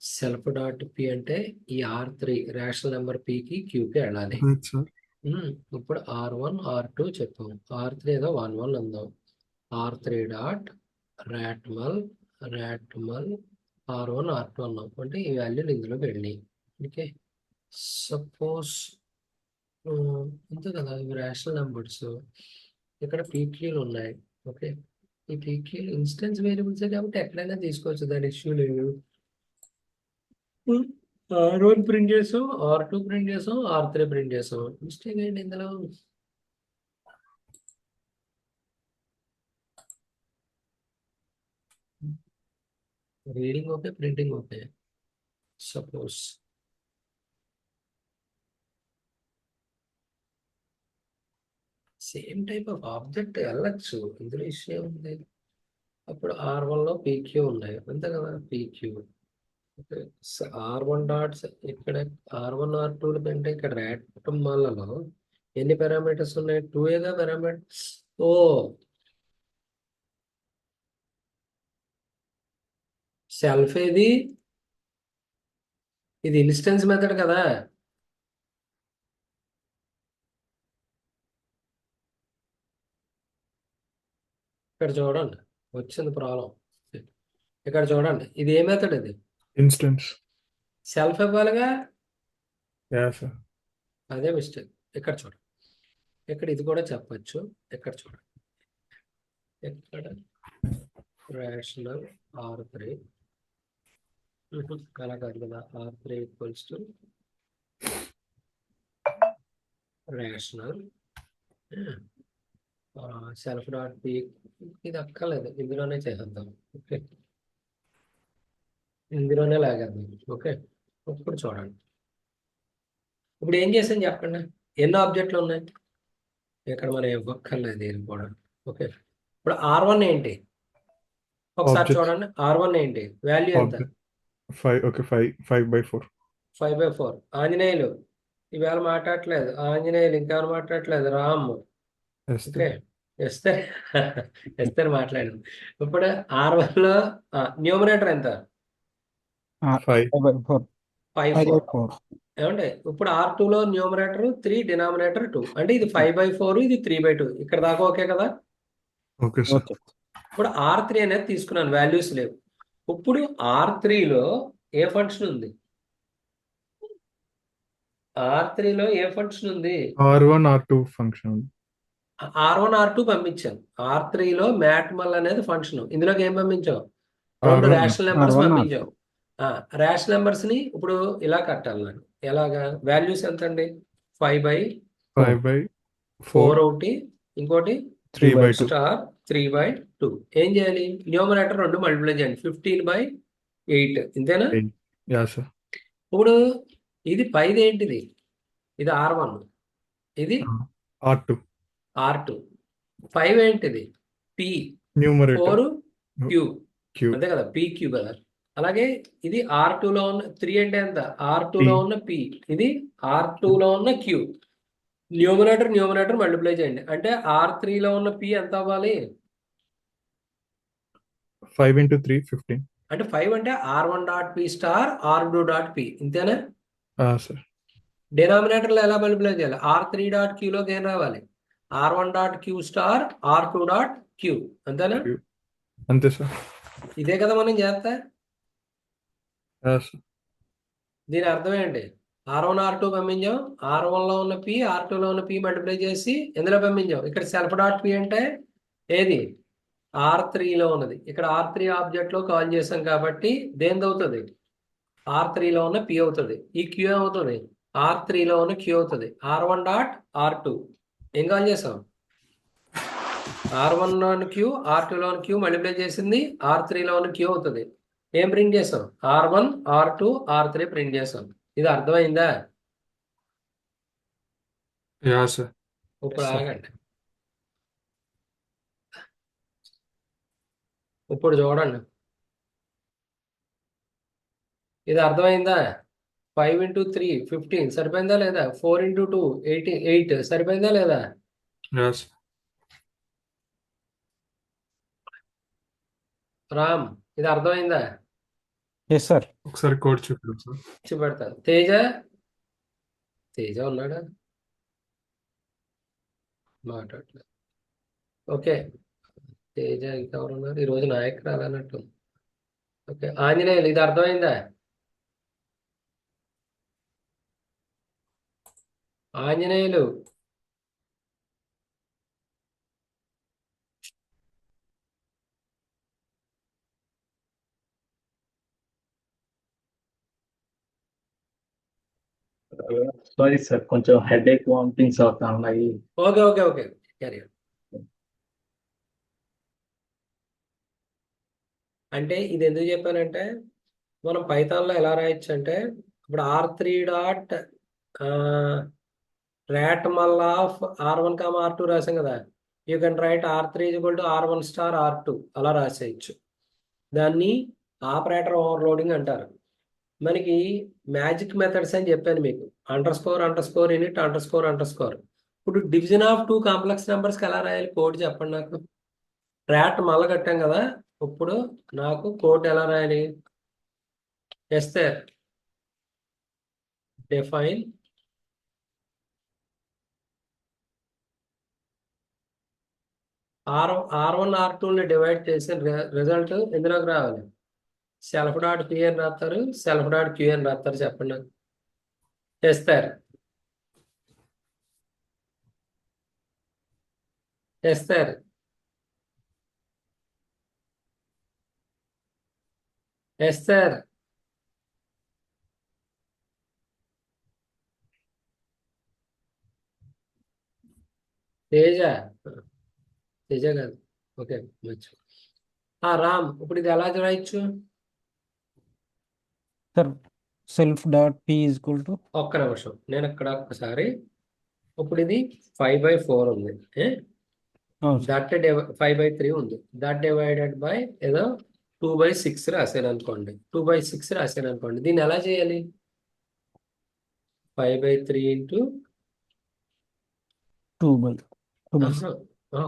సెల్ఫ్ డాట్ P అంటే ఈ R3 రేషనల్ నెంబర్ Pకి Qకి వెళ్ళాలి. సార్ ఇప్పుడు R1 R2 చెప్పాం. R3 ఏదో 1 1 అందాం. R3 డాట్ రాట్మల్ R1 R2 అన్నాం. అంటే ఈ వాల్యూలు ఇందులో వెళ్ళినాయి. ఓకే, సపోజ్ అంతే కదా, ఇవి రేషనల్ నెంబర్స్. ఇక్కడ పీక్యూలు ఉన్నాయి. ఓకే, ఈ పీక్యూలు ఇన్స్టెన్స్ వేరియబుల్స్ కాబట్టి ఎక్కడైనా తీసుకోవచ్చు, దాని ఇష్యూ లేదు. R1 ప్రింట్ చేసాం, R2 ప్రింట్ చేసాం, R3 ప్రింట్ చేసాం. మిస్టేక్ ఏంటి ఇందులో? Reading okay, printing okay. Suppose same type of object వెళ్ళచ్చు, ఇందులో ఇష్యూ ఉంది. అప్పుడు R1లో PQ ఉన్నాయి, అంతే కదా, PQ. ఓకే, R1 డాట్స్ ఇక్కడ R1 R2 కంటే ఇక్కడ రాట్మల్లలో ఎన్ని పారామీటర్స్ ఉన్నాయి? 2 పారామీటర్స్. ఓ, సెల్ఫ్ ఏది? ఇది ఇన్స్టెన్స్ మెథడ్ కదా. ఇక్కడ చూడండి, వచ్చింది ప్రాబ్లం. ఇక్కడ చూడండి, ఇది ఏ మెథడ్? ఇది ఇన్స్టెన్స్. సెల్ఫ్ ఇవ్వాలిగా. Yeah sir. అదే మిస్టేక్. ఇక్కడ చూడండి, ఇక్కడ ఇది కూడా చెప్పచ్చు. ఇక్కడ చూడండి, ఇక్కడ రేషనల్ R3 అలా కాదు కదా, R3 equals to rational self dot P. ఇది అక్కర్లేదు, ఇందులోనే చేసేద్దాం. ఓకే, ఇందులోనే లాగేద్దాం. ఓకే, ఇప్పుడు చూడండి, ఇప్పుడు ఏం చేసాను చెప్పండి. ఎన్ని ఆబ్జెక్ట్లు ఉన్నాయి ఇక్కడ? మనం ఇవ్వక్కర్లేదు ఏం కూడా. ఓకే, ఇప్పుడు R1 ఏంటి ఒకసారి Object. చూడండి. R1 ఏంటి వాల్యూ ఎంత? 5. ఓకే, 5/4. 5/4. ఆంజనేయులు ఈవేళ మాట్లాడట్లేదు, ఆంజనేయులు ఇంకెవరు మాట్లాడట్లేదు, రామ్. ఓకే, ఎస్తర్ ఎస్తర్ మాట్లాడు. ఇప్పుడు R1లో న్యూమరేటర్ ఎంత? 5. 5/4. 5/4. 5/4. ఏమంటే ఇప్పుడు R2లో న్యూమరేటర్ 3, డినామినేటర్ 2. అంటే ఇది 5/4, ఇది 3/2. ఇక్కడ దాకా ఓకే కదా. Okay sir. ఓకే. ఇప్పుడు R3 అనేది తీసుకున్నాను, వాల్యూస్ లేవు. ఇప్పుడు R3లో ఏ ఫంక్షన్ ఉంది? R3లో ఏ ఫంక్షన్ ఉంది? R1 R2 function. R1 R2 పంపించాను. R3లో మ్యాట్మల్ అనేది ఫంక్షన్. ఇందులోకి ఏం పంపించావు? 2 R1 రేషనల్ నెంబర్స్ R1 పంపించావు. రేషనల్ నెంబర్స్ ని ఇప్పుడు ఇలా కట్టాలి నేను. ఎలాగా? వాల్యూస్ ఎంత అండి? 5/4 5/4. ఒకటి, ఇంకోటి 3/2. స్టార్ 3/2. ఏం చేయాలి? న్యూమరేటర్ 2 మల్టిప్లై చేయండి. 15/8 ఇంతేనా? Yeah sir. ఇప్పుడు ఇది 5 ఏంటిది? ఇది R1, ఇది R2. R2. 5 ఏంటిది? P. Numerator 4 Q. Q. అంతే కదా, PQ కదా. అలాగే ఇది R2లో ఉన్న 3 అంటే ఎంత? R2లో ఉన్న P. ఇది R2లో ఉన్న Q. న్యూమరేటర్ మల్టిప్లై చేయండి. అంటే R3లో ఉన్న P ఎంత అవ్వాలి? 5 × 3 15. అంటే 5 అంటే R1 dot P star R2 dot P ఇంతేనా? సార్. డినామినేటర్లో ఎలా మల్టిప్లై చేయాలి? R3 డాట్ Qలోకి ఏం రావాలి? R1 dot Q star R2 dot Q అంతేనా? అంతే సార్. ఇదే కదా మనం చేస్తా. Yeah sir. దీని అర్థం ఏంటి? R1 R2 పంపించాం, R1లో ఉన్న P R2లో ఉన్న P మల్టిప్లై చేసి ఎందులో పంపించాం? ఇక్కడ సెల్ఫ్ డాట్ P అంటే ఏది? R3లో ఉన్నది. ఇక్కడ R3 ఆబ్జెక్ట్ లో కాల్ చేసాం కాబట్టి దేనిది అవుతుంది? R3లో ఉన్న P అవుతుంది. ఈ Q ఏమవుతుంది? R3లో ఉన్న Q అవుతుంది. R1 డాట్ R2 ఏం కాల్ చేసాం? R1లో ఉన్న Q R2లో ఉన్న Q మల్టిప్లై చేసింది R3లో ఉన్న Q అవుతుంది. ఏం ప్రింట్ చేసాం? R1 R2 R3 ప్రింట్ చేసాం. ఇది అర్థమైందా? Yeah sir. ఇప్పుడు Yes, sir. ఆగండి. ఇప్పుడు చూడండి, ఇది అర్థమైందా? 5 × 3 15 సరిపోయిందా లేదా? 4 × 2 8 సరిపోయిందా లేదా? Yeah sir. రామ్, ఇది అర్థమైందా? Yes, sir. ఒకసారి కోడ్ చూపిద్దాం సార్. చూపెడతాను. తేజ, తేజ ఉన్నాడా? మాట్లాడలేదు. ఓకే, తేజ ఇంకా ఎవరు ఉన్నారు? ఈరోజు నాయక్ రాలన్నట్టు. ఓకే, ఆంజనేయులు, ఇది అర్థమైందా? ఆంజనేయులు, సారీ సార్, కొంచెం హెడేక్ వామిటింగ్స్ అవుతా ఉన్నాయి. Okay okay okay, carry on. అంటే ఇది ఎందుకు చెప్పానంటే, మనం పైథాన్లో ఎలా రాయొచ్చు అంటే, ఇప్పుడు R3 డాట్ rat మల్ ఆఫ్ R1 R2 రాసాం కదా. You can write R3 R1 star R2 అలా రాసేయచ్చు. దాన్ని ఆపరేటర్ ఓవర్లోడింగ్ అంటారు. మనకి మ్యాజిక్ మెథడ్స్ అని చెప్పాను మీకు, __, ఇనిట్ __. ఇప్పుడు డివిజన్ ఆఫ్ 2 కాంప్లెక్స్ నెంబర్స్కి ఎలా రాయాలి కోడ్ చెప్పండి నాకు. ర్యాట్ మళ్ళా కట్టాం కదా, ఇప్పుడు నాకు కోడ్ ఎలా రాయాలి? చేస్తే డిఫైన్ R1 R2ని డివైడ్ చేసి రిజల్ట్ ఎందులోకి రావాలి? సెల్ఫ్ డాట్ పి అని రాస్తారు, సెల్ఫ్ డాట్ క్యూ అని రాస్తారు. చెప్పండి నాకు. చేస్తారు చేస్తారు చేస్తారు తేజ, తేజ కాదు. ఓకే, మంచి. రామ్, ఇప్పుడు ఇది ఎలా రాయొచ్చు? Sir, self dot p is equal to. ఒక్క నిమిషం, నేను ఇక్కడ ఒక్కసారి. ఇప్పుడు ఇది 5/4 ఉంది, Oh, sir. దట్ 5/3 ఉంది. దట్ డివైడెడ్ బై ఏదో 2/6 రాశాను అనుకోండి. 2/6 రాశాను అనుకోండి. దీన్ని ఎలా చేయాలి? 5/3 ఇంటూ 2/2.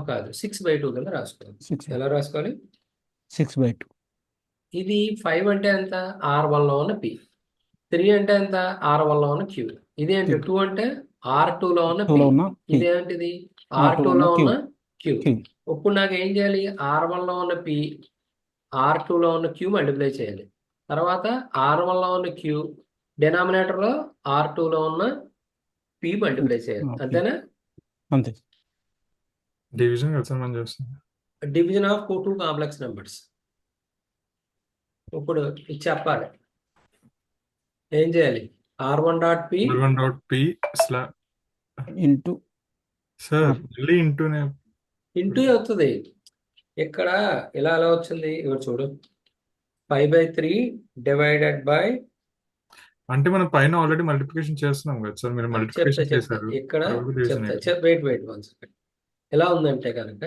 కాదు, 6/2 కింద రాసుకోవాలి. 6. ఎలా రాసుకోవాలి? 6/2. ఇది 5 అంటే ఎంత? R1లో ఉన్న P. 3 అంటే ఎంత? R1లో ఉన్న Q. ఇదేంటి? 2 అంటే R2లో ఉన్న 2 P. లో ఉన్న p. ఇదేంటిది? R2 R2లో ఉన్న Q. q. ఇప్పుడు నాకు ఏం చేయాలి? R1లో ఉన్న P, R2లో ఉన్న Q మల్టిప్లై చేయాలి. తర్వాత R1లో ఉన్న Q డినామినేటర్లో R2లో ఉన్న P మల్టిప్లై చేయాలి. P. అంతేనా? అంతే. డివిజన్ కదా సార్ మనం చేస్తుంది. Division of 2 complex numbers. ఇప్పుడు ఇది చెప్పాలి. ఏం చేయాలి? R1 dot P R1.p into sir మళ్ళీ ఇంటూనే ఇంటూ అవుతుంది. ఇక్కడ ఇలా ఎలా వచ్చింది? ఇవి చూడు, 5/3 డివైడెడ్ బై. అంటే మనం పైన ఆల్రెడీ మల్టిప్లికేషన్ చేస్తున్నాం కదా సార్. మీరు చెప్తా మల్టిప్లికేషన్ చెప్తా చేశారు. ఇక్కడ తర్వాత division చెప్తా. అయిపోయింది. Wait 1 second. ఎలా ఉందంటే కనుక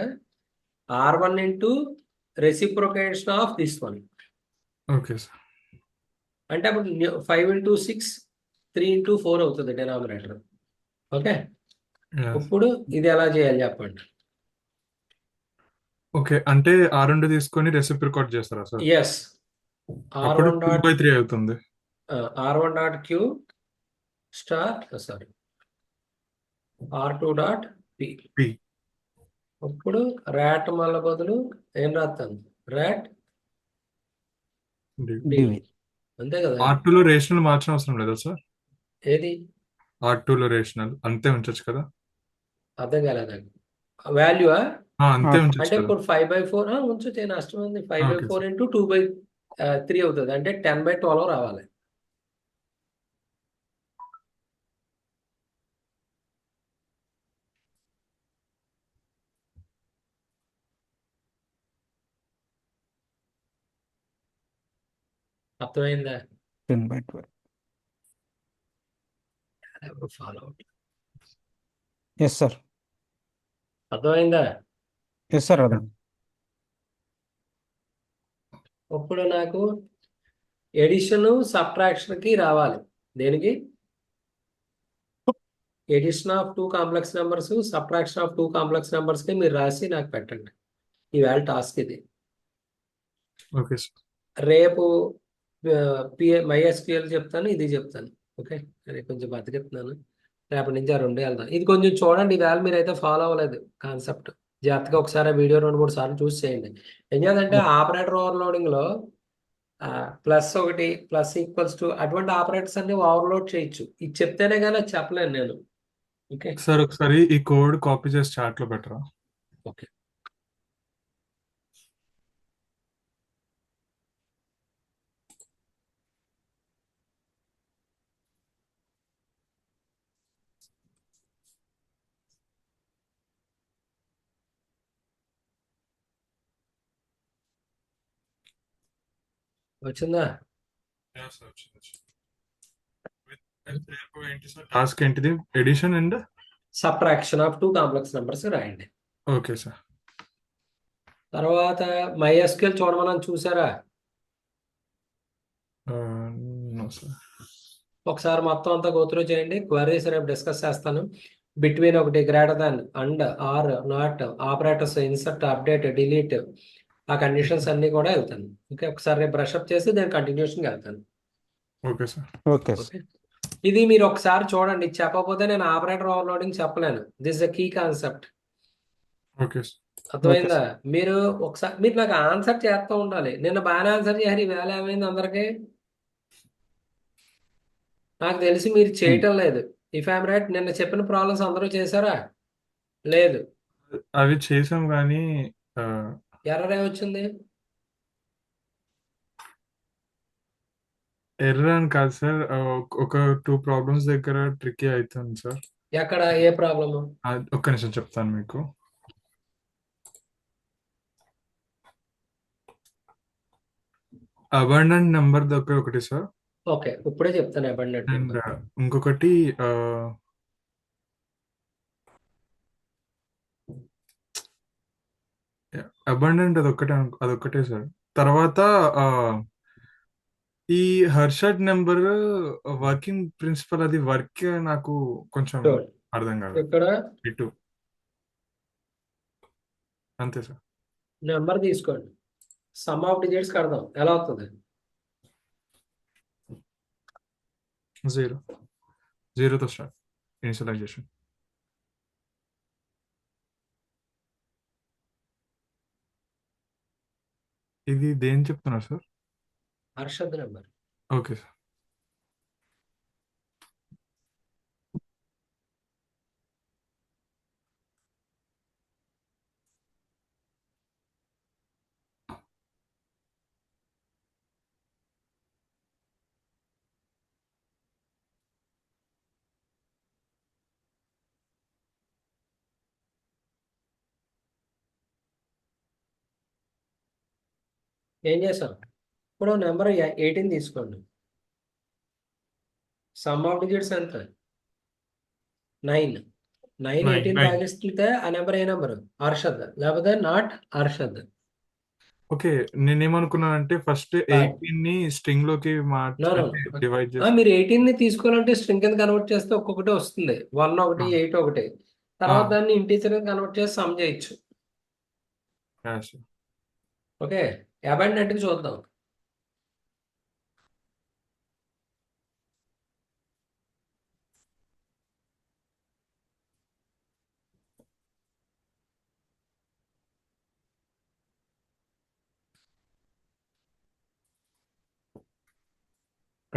R1 into reciprocation of this one. Okay sir. అంటే అప్పుడు 5 × 6 3 × 4 అవుతుంది డినామినేటర్. Okay, Yeah. ఇప్పుడు ఇది ఎలా చేయాలి చెప్పండి. ఓకే, అంటే R2 తీసుకొని రెసిప్రికేట్ చేస్తారా సార్? ఎస్, అప్పుడు R1 డాట్ 2/3 అవుతుంది. R1 dot Q star sorry R2 dot P. P. ఇప్పుడు ర్యాట్ మళ్ళ బదులు ఏం రాస్తాను? Rat D. D. అంతే కదా? R2లో రేషనల్ మార్చిన అవసరం లేదా సార్? ఏది? R2లో రేషనల్ అంతే ఉంచొచ్చు కదా? అర్థం కాలేదండి. వాల్యూ అంతే ఉంచొచ్చు అంటే కదా? ఇప్పుడు 5/4 ఉంచితే నష్టం ఉంది. Okay 5/4 sir. ఇంటూ 2/3 అవుతుంది. అంటే 10/12 రావాలి. అర్థమైందా? 10/12. Follow out. Yes sir. అర్థమైందా? ఎస్ సార్, అర్థం. ఇప్పుడు నాకు ఎడిషన్ సబ్ట్రాక్షన్ కి రావాలి. దేనికి? Addition of two complex numbers, subtraction of two complex numbers కి మీరు రాసి నాకు పెట్టండి. ఈవేళ టాస్క్ ఇది. Okay sir. రేపు MySQL చెప్తాను, ఇది చెప్తాను. ఓకే, నేను కొంచెం బతికిస్తున్నాను. రేపటి నుంచి ఆ రెండే వెళ్దాం. ఇది కొంచెం చూడండి, ఈవేళ మీరైతే ఫాలో అవ్వలేదు కాన్సెప్ట్. జాగ్రత్తగా ఒకసారి వీడియో 2-3 సార్లు చూసి చేయండి. ఏం చేయాలంటే ఆపరేటర్ ఓవర్లోడింగ్ లో +1 += అటువంటి ఆపరేటర్స్ అన్ని ఓవర్లోడ్ చేయొచ్చు. ఇది చెప్తేనే కానీ అది చెప్పలేను నేను. ఓకే సార్ ఒకసారి ఈ కోడ్ కాపీ చేసి చాట్ లో పెట్టరా? ఓకే. వచ్చిందా? ఏంటి సార్ టాస్క్ ఏంటిది? Addition and subtraction of two complex numbers రాయండి. Okay sir. తర్వాత MySQL చూడమని చూసారా? No sir. ఒకసారి మొత్తం అంతా గోత్రూ చేయండి. క్వరీస్ రేపు డిస్కస్ చేస్తాను. బిట్వీన్ ఒకటి, greater than, and, or, not, operators, insert, update, delete, ఆ కండిషన్స్ అన్ని కూడా వెళ్తాను. ఓకే, ఒకసారి రేపు బ్రషప్ చేసి దాని కంటిన్యూషన్ వెళ్తాను. Okay sir. Okay sir. Okay, ఇది మీరు ఒకసారి చూడండి. ఇది చెప్పకపోతే నేను ఆపరేటర్ ఓవర్లోడింగ్ చెప్పలేను. This the key concept. Okay sir. అర్థమైందా? మీరు ఒకసారి మీరు నాకు ఆన్సర్ చేస్తూ ఉండాలి. నిన్న బాగానే ఆన్సర్ చేయాలి, ఈ వేళ ఏమైంది అందరికి? నాకు తెలిసి మీరు చేయటం లేదు. ఇఫ్ ఐఎమ్ రైట్, నిన్న చెప్పిన ప్రాబ్లమ్స్ అందరూ చేశారా? లేదు. అవి చేసాం కానీ ఎర్రర్ ఏమొచ్చింది? ఎర్రర్ అని కాదు సార్, ఒక 2 ప్రాబ్లమ్స్ దగ్గర ట్రిక్కీ అవుతుంది సార్. ఎక్కడ ఏ ప్రాబ్లము? ఒక్క నిమిషం చెప్తాను మీకు. అబండెంట్ నెంబర్ దగ్గర ఒకటి సార్, ఓకే, ఇప్పుడే చెప్తాను అబండెంట్ అండ్ నెంబర్. ఇంకొకటి అబండెంట్ అదొక్కటే సార్. తర్వాత ఈ హర్షద్ నెంబర్ వర్కింగ్ ప్రిన్సిపల్, అది వర్క్ నాకు కొంచెం అర్థం కాదు. ఇక్కడ ఇటు అంతే సార్. నెంబర్ తీసుకోండి, సమ్ ఆఫ్ డిజిట్స్ కడదాం. ఎలా అవుతుంది? 0తో స్టార్ట్ ఇనిషియలైజేషన్. ఇది దేని చెప్తున్నారు sir? Harshad number. Okay sir. ఏం చేసాం? ఇప్పుడు నెంబర్ 18 తీసుకోండి. సమ్ ఆఫ్ డిజిట్స్ ఎంత? 9. 18 9. భాగిస్తే ఆ నెంబర్ ఏ నెంబర్? హర్షద్, లేకపోతే నాట్ హర్షద్. ఓకే, నేనేమనుకున్నానంటే ఫస్ట్ 18 ని స్ట్రింగ్ లోకి నో నో, డివైడ్ చేసి మీరు 18 ని తీసుకోవాలంటే స్ట్రింగ్ కింద కన్వర్ట్ చేస్తే ఒక్కొక్కటి వస్తుంది. 1 ఒకటి, 8 ఒకటి. తర్వాత దాన్ని ఇంటీజర్ కన్వర్ట్ చేసి సమ్ చేయొచ్చు. ఓకే, అబాండెంట్ కి చూద్దాం.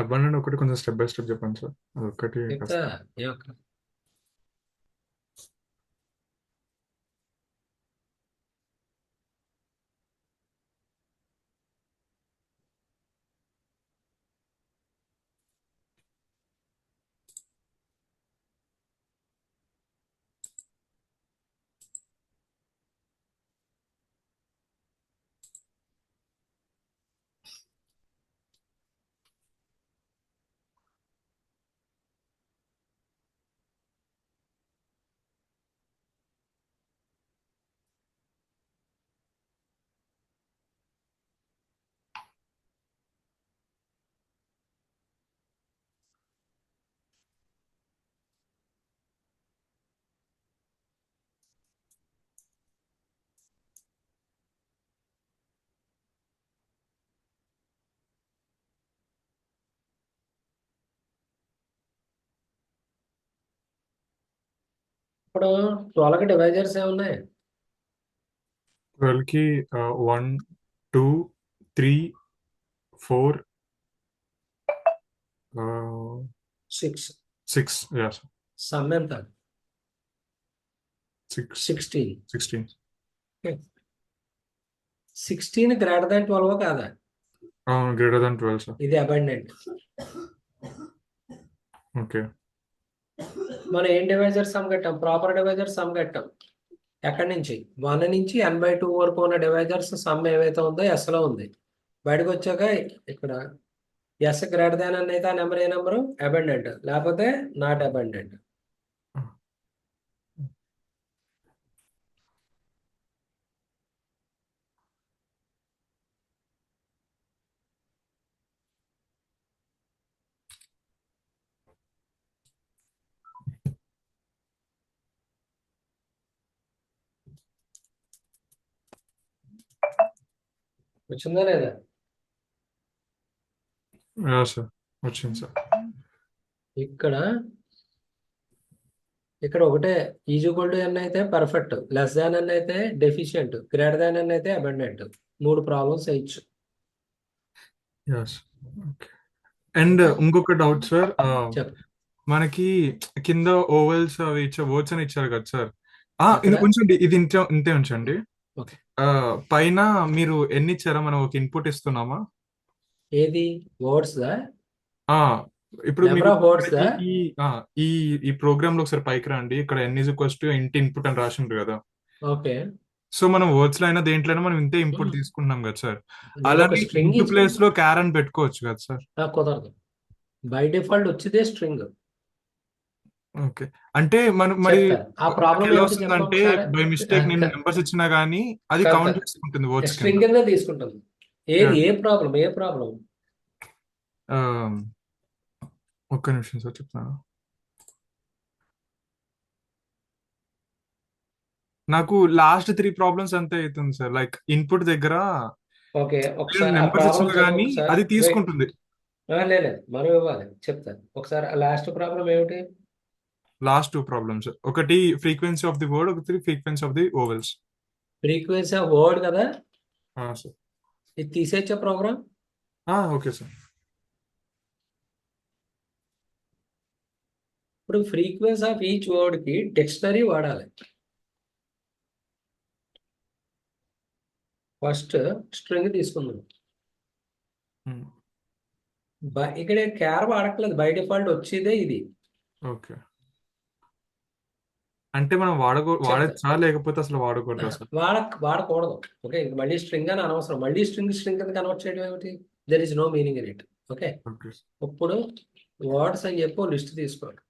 అబండెంట్ ఒకటి కొంచెం స్టెప్ బై స్టెప్ చెప్పండి సార్. అదొక్కటి చెప్తా. ఇప్పుడు 12కి డివైజర్స్ ఏమున్నాయి? 12 కి 1 2 3 4 6. 6 yes సమ్ ఎంత? 6 16. 16 16 గ్రేటర్ దాన్ 12 కాదా? greater than 12 sir. ఇది అబండెంట్. Okay. మనం ఏం డివైజర్ సమ్ కట్టాం? ప్రాపర్ డివైజర్ సమ్ కట్టాం. ఎక్కడి నుంచి? 1 నుంచి n/2 వరకు ఉన్న డివైజర్స్ సమ్ ఏవైతే ఉందో S లో ఉంది. బయటకు వచ్చాక ఇక్కడ ఎస్ గ్రేటర్ దాన్ అని అయితే ఆ నెంబర్ ఏ నెంబరు? అబండెంట్, లేకపోతే నాట్ అబండెంట్. వచ్చిందా లేదా? Yeah sir. వచ్చింది సార్. ఇక్కడ ఒకటే ఈజ్ఈక్వల్ టు n అయితే పర్ఫెక్ట్, లెస్ దాన్ n అయితే డెఫిషియెంట్, గ్రేటర్ దాన్ n అయితే అబండెంట్. 3 ప్రాబ్లమ్స్ వేయచ్చు. Yes. Okay. అండ్ ఇంకొక డౌట్ సార్, చెప్పు. మనకి కింద ఓవెల్స్ అవి వర్డ్స్ అని ఇచ్చారు కదా సార్. ఇది ఎక్కడ? ఉంచండి, ఇది ఇంతే ఉంచండి. ఓకే. పైన మీరు ఎన్ని ఇచ్చారా? మనం ఒక ఇన్పుట్ ఇస్తున్నామా? ఏది? వర్డ్స్ దా? ఇప్పుడు నెంబర్ మీకు ఆఫ్ వర్డ్స్ దా? ఈ ఈ ప్రోగ్రామ్ లో ఒకసారి పైకి రండి. ఇక్కడ n = ఇంటి ఇన్పుట్ అని రాసిండ్రు కదా. ఓకే. సో మనం వర్డ్స్ లో అయినా దేంట్లో అయినా మనం ఇంతే ఇన్పుట్ తీసుకుంటున్నాం కదా సార్. నేను ఒక అలానే స్ట్రింగ్ ఇంటూ ప్లేస్ లో క్యారన్ పెట్టుకోవచ్చు కదా సార్. కుదరదు. బై డిఫాల్ట్ వచ్చిదే స్ట్రింగ్. ఓకే. అంటే మనం మరి ఆ ప్రాబ్లం ఎలా ఏంటో వస్తుందంటే చెప్పు ఒకసారి. బై మిస్టేక్ నేను నెంబర్స్ ఇచ్చినా గానీ అది కాదు, కౌంట్ కాదు. చేసుకుంటుంది వర్డ్స్ స్ట్రింగ్ కింద. కింద తీసుకుంటుంది. ఏది? ఏ ప్రాబ్లం? ఆ, ఒక్క నిమిషం సార్ చెప్తాను. నాకు లాస్ట్ 3 ప్రాబ్లమ్స్ అంతే అవుతుంది సార్. లైక్ ఇన్పుట్ దగ్గర ఓకే, నేను ఒకసారి ఆ నెంబర్స్ ప్రాబ్లం ఇచ్చినా చదువు గానీ ఒకసారి. అది వెయిట్. తీసుకుంటుంది. లేదు, మనం ఇవ్వాలి, చెప్తాను ఒకసారి. ఆ లాస్ట్ ప్రాబ్లం ఏమిటి? లాస్ట్ 2 ప్రాబ్లమ్స్, ఒకటి ఫ్రీక్వెన్సీ ఆఫ్ ది వర్డ్, ఒకటి frequency of the vowels. Frequency of word కదా? సార్ ఇది తీసేచ్చే ప్రోగ్రామ్. Okay sir. ఇప్పుడు ఫ్రీక్వెన్సీ ఆఫ్ ఈచ్ వర్డ్ కి డిక్షనరీ వాడాలి. ఫస్ట్ స్ట్రింగ్ తీసుకుందాం. ఇక్కడ క్యార్ వాడట్లేదు, బై డిఫాల్ట్ వచ్చేదే ఇది. ఓకే. అంటే మనం వాడచ్చా లేకపోతే అసలు వాడకూడదా సార్? వాడకూడదు. ఓకే, ఇంక మళ్ళీ స్ట్రింగ్ అని అనవసరం. మళ్ళీ స్ట్రింగ్ కింద కన్వర్ట్ చేయడం ఏమిటి? There is no meaning in it. Okay, okay. ఇప్పుడు వర్డ్స్ అని చెప్పి లిస్ట్ తీసుకోండి.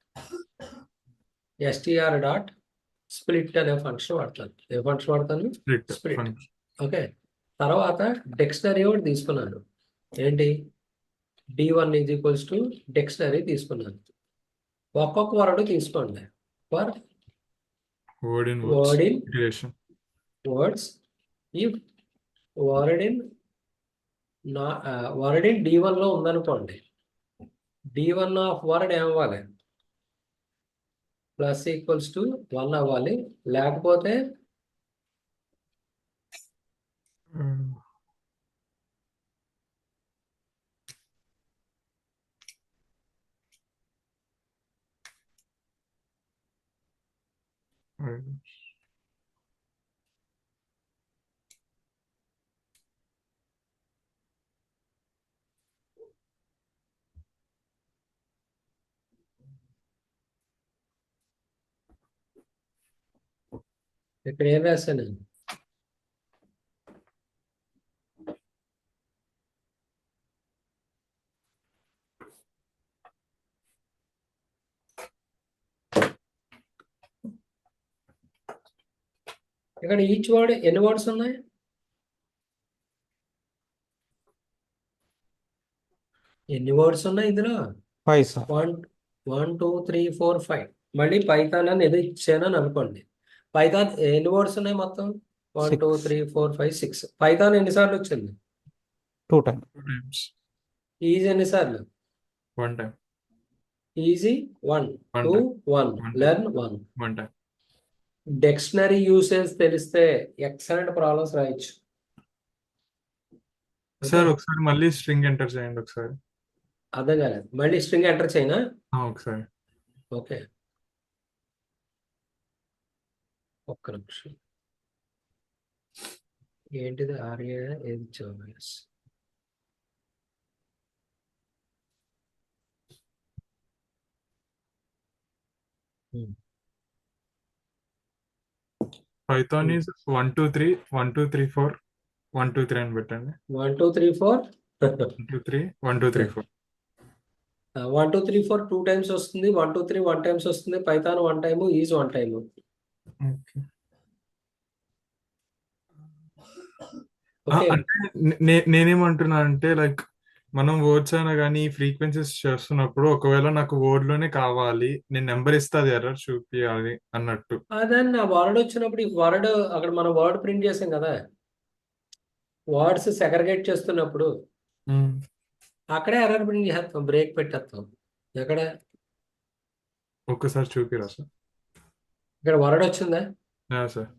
str.split అనే ఫంక్షన్ వాడతాను. ఏ ఫంక్షన్ వాడతాను? స్ప్లిట్. ఓకే, తర్వాత డిక్షనరీ ఒకటి తీసుకున్నాను. ఏంటి? d1 = డిక్షనరీ తీసుకున్నాను. ఒక్కొక్క వర్డ్ తీసుకోండి. For word in relation words, if word in d1 లో ఉందనుకోండి, d1 ఆఫ్ వర్డ్ ఏమవ్వాలి? +=1 అవ్వాలి. లేకపోతే ఇక్కడ ఏం రాశాను? ఇక్కడ ఈచ్ వర్డ్ ఎన్ని వర్డ్స్ ఉన్నాయి? ఎన్ని వర్డ్స్ ఉన్నాయి ఇందులో? 5 సార్. 1 2 3 4 5. మళ్ళీ పైథాన్ అని ఏదో ఇచ్చానని అనుకోండి. పైథాన్ ఎన్ని వర్డ్స్ ఉన్నాయి మొత్తం? 1 2 3 4 5 6. పైథాన్ ఎన్నిసార్లు వచ్చింది? 2 times. ఈజీ ఎన్నిసార్లు? 1 time. Easy 1 2 1 learn 1. 1 time. Dictionary usage తెలిస్తే ఎక్సలెంట్ ప్రాబ్లమ్స్ రాయొచ్చు. ఓకే, సార్ ఒకసారి మళ్ళీ స్ట్రింగ్ ఎంటర్ చేయండి ఒకసారి. అర్థం కాలేదు. మళ్ళీ స్ట్రింగ్ ఎంటర్ చేయనా? ఒకసారి. ఓకే, ఒక్క నిమిషం. ఏంటిది ఆర్ఏ ఏది ఇచ్చావు? పైథాన్ ఈజ్ 1 2 3 1 2 3 4 1 2 3 అని పెట్టండి. 1 2 3 4 1 2 3 1 2 3 4. 1 2 3 4 2 టైమ్స్ వస్తుంది. 1 2 3 1 టైమ్స్ వస్తుంది. Python 1 time, is 1 time. Okay, అంటే నేనేమంటున్నా అంటే లైక్ మనం వర్డ్స్ అయినా కానీ ఫ్రీక్వెన్సీస్ చేస్తున్నప్పుడు ఒకవేళ నాకు word లోనే కావాలి, నేను నెంబర్ ఇస్తే అది ఎర్రర్ చూపించాలి అన్నట్టు. అదన్న వర్డ్ వచ్చినప్పుడు ఈ వర్డ్ అక్కడ మనం వర్డ్ ప్రింట్ చేసాం కదా, వర్డ్స్ సెగ్రిగేట్ చేస్తున్నప్పుడు మ్మ్. అక్కడే ఎర్రర్ ప్రింట్ చేస్తాం, బ్రేక్ పెట్టేస్తాం. ఎక్కడ? ఒక్కసారి చూపిరా సార్. ఇక్కడ వర్డ్ వచ్చిందా? సార్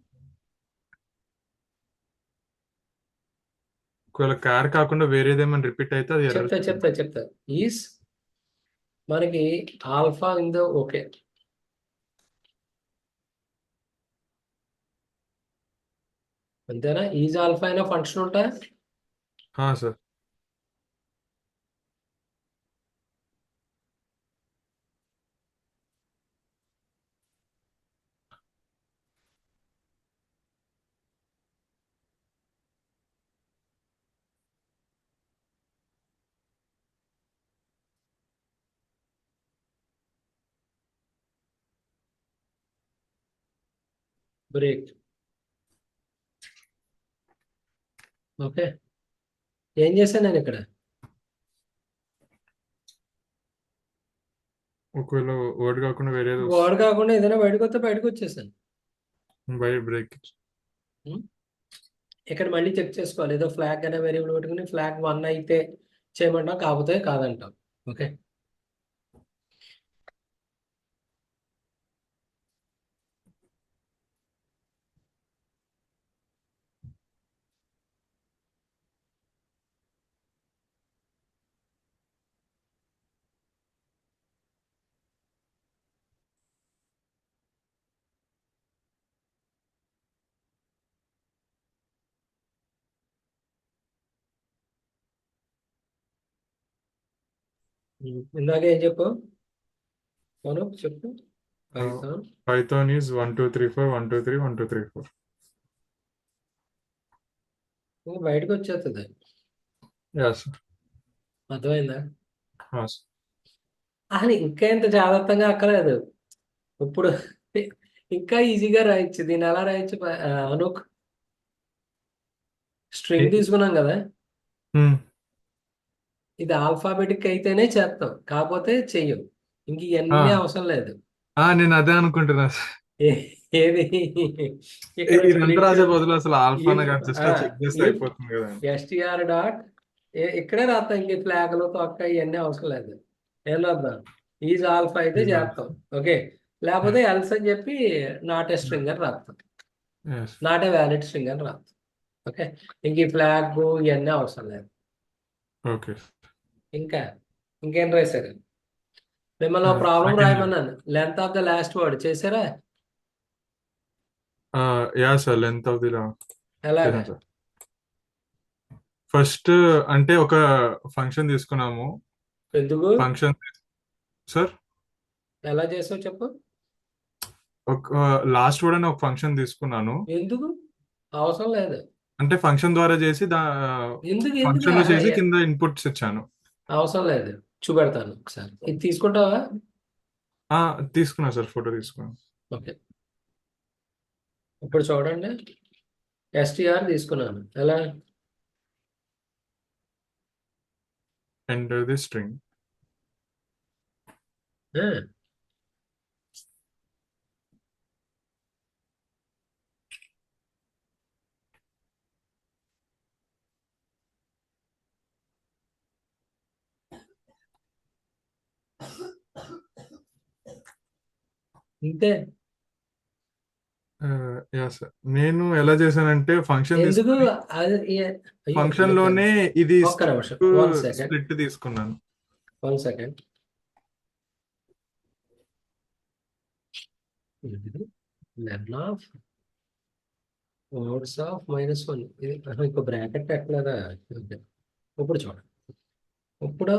ఒకవేళ కార్ కాకుండా వేరేదేమైనా రిపీట్ అయితే అది ఎర్రర్. చెప్తా. ఈస్ మనకి ఆల్ఫా ఇందో ఓకే. అంతేనా? ఈజ్ ఆల్ఫా అయినా ఫంక్షన్ ఉంటా? Sir break. ఓకే, ఏం చేశాను నేను ఇక్కడ? ఒకవేళ వర్డ్ కాకుండా వేరేది వర్డ్ కాకుండా ఏదైనా బయటకు వస్తే బయటకు వచ్చేసాను. By break. ఇక్కడ మళ్ళీ చెక్ చేసుకోవాలి. ఏదో ఫ్లాగ్ అనే వేరియబుల్ పెట్టుకుని ఫ్లాగ్ 1 అయితే చేయమంటాం, కాకపోతే కాదంటాం. ఓకే, ఇందాక ఏం చెప్పు? అవును చెప్పు. Python Python is 1 2 3 4 1 2 3 1 2 3 4. బయటకు వచ్చేస్తుంది. సార్ అర్థమైందా? సార్ అసలు ఇంకా ఎంత జాగ్రత్తగా అక్కర్లేదు. ఇప్పుడు ఇంకా ఈజీగా రాయొచ్చు. దీన్ని ఎలా రాయొచ్చు? అనుక్ స్ట్రింగ్ తీసుకున్నాం కదా, ఇది ఆల్ఫాబెటిక్ అయితేనే చేస్తాం, కాకపోతే చెయ్యం. ఇంక ఇవన్నీ అవసరం లేదు. నేను అదే అనుకుంటున్నా సార్. ఏది ఇక్కడ ఇదంతా రాసే బదులు అసలు ఆల్ఫానే కాదు, జస్ట్ చెక్ చేస్తే if అయిపోతుంది కదా. str డాట్ ఇక్కడే రాస్తాం. ఇంక ఫ్లాగ్లు తొక్క ఇవన్నీ అవసరం లేదు. ఏం రాద్దాం? ఈజ్ ఆల్ఫా అయితే చేస్తాం. ఓకే, లేకపోతే ఎల్స్ అని చెప్పి నాట్ ఏ స్ట్రింగ్ అని రాస్తాం, నాట్ ఏ వ్యాలిడ్ స్ట్రింగ్ అని రాస్తాం. ఓకే, ఇంక ఈ ఫ్లాగ్ ఇవన్నీ అవసరం లేదు. ఓకే, ఇంకేం రాశారు? మిమ్మల్ని ప్రాబ్లం రాయమన్నాను. Length of the last word చేశారా? సార్ లెంత్ ఆఫ్ ది ఎలాగా? ఫస్ట్ అంటే ఒక ఫంక్షన్ తీసుకున్నాము. ఎందుకు? ఫంక్షన్ సార్ ఎలా చేసావు చెప్పు. ఒక లాస్ట్ వర్డ్ అని ఒక ఫంక్షన్ తీసుకున్నాను. ఎందుకు? అవసరం లేదు. అంటే ఫంక్షన్ ద్వారా చేసి ఎందుకు ఫంక్షన్ లో చేసి కింద ఇన్పుట్స్ ఇచ్చాను. అవసరం లేదు, చూపెడతాను ఒకసారి. ఇది తీసుకుంటావా? తీసుకున్నా సార్, ఫోటో తీసుకున్నాను. ఓకే, ఇప్పుడు చూడండి. ఎస్టిఆర్ తీసుకున్నాను. ఎలా? Enter the string. ఇంతే. యా సార్, నేను ఎలా చేశానంటే ఫంక్షన్ ఎందుకు తీసుకుని అది అయ్యో ఫంక్షన్ లోనే ఇది ఒక్క నిమిషం, 1 సెకండ్, స్ప్లిట్ తీసుకున్నాను. 1 సెకండ్. లెన్ ఆఫ్ వర్డ్స్ ఆఫ్ -1 ఇది ఇంకో బ్రాకెట్ పెట్టలేదా? ఓకే. ఇప్పుడు చూడండి, ఇప్పుడు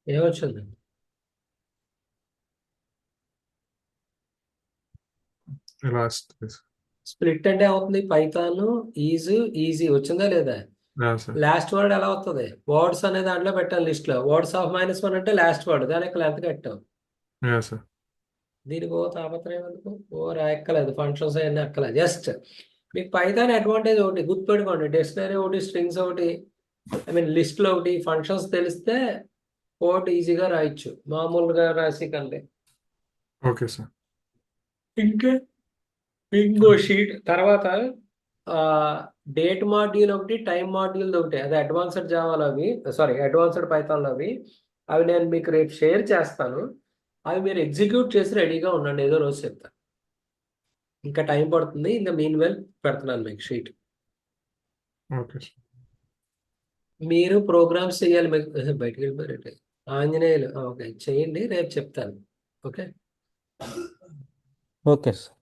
ఏమొచ్చింది? లాస్ట్. స్ప్లిట్ అంటే ఏమవుతుంది? పైథాన్ ఈజీ వచ్చిందా లేదా? Yeah sir. లాస్ట్ వర్డ్ ఎలా వస్తుంది? వర్డ్స్ అనే దాంట్లో పెట్టాలి లిస్ట్ లో. వర్డ్స్ ఆఫ్ -1 అంటే లాస్ట్ వర్డ్, దానికి లెంత్ కట్టావు. Yeah sir. దీనికి ఓ తాపత్రయం ఎందుకు? ఓ రాయక్కలేదు, ఫంక్షన్స్ అవన్నీ అక్కలేదు. జస్ట్ మీకు పైథాన్ అడ్వాంటేజ్ ఒకటి గుర్తుపెట్టుకోండి, డిక్షనరీ ఒకటి, స్ట్రింగ్స్ ఒకటి, ఐ మీన్ లిస్ట్లో ఒకటి, ఫంక్షన్స్ తెలిస్తే కోడ్ ఈజీగా రాయొచ్చు మామూలుగా రాసి కంటే. Okay sir. ఇంకా ఇంకో షీట్ తర్వాత డేట్ మాడ్యూల్ ఒకటి, టైం మాడ్యూల్ ఒకటి, అది అడ్వాన్స్డ్ జావాలో అవి, సారీ అడ్వాన్స్డ్ పైథాన్లో అవి నేను మీకు రేపు షేర్ చేస్తాను. అవి మీరు ఎగ్జిక్యూట్ చేసి రెడీగా ఉండండి, ఏదో రోజు చెప్తాను. ఇంకా టైం పడుతుంది, ఇంకా మీన్ వెల్ పెడుతున్నాను మీకు షీట్. Okay sir. మీరు ప్రోగ్రామ్స్ చేయాలి, మీకు బయటికి వెళ్ళిపోయారు ఆంజనేయులు. ఓకే చేయండి, రేపు చెప్తాను. Okay okay sir.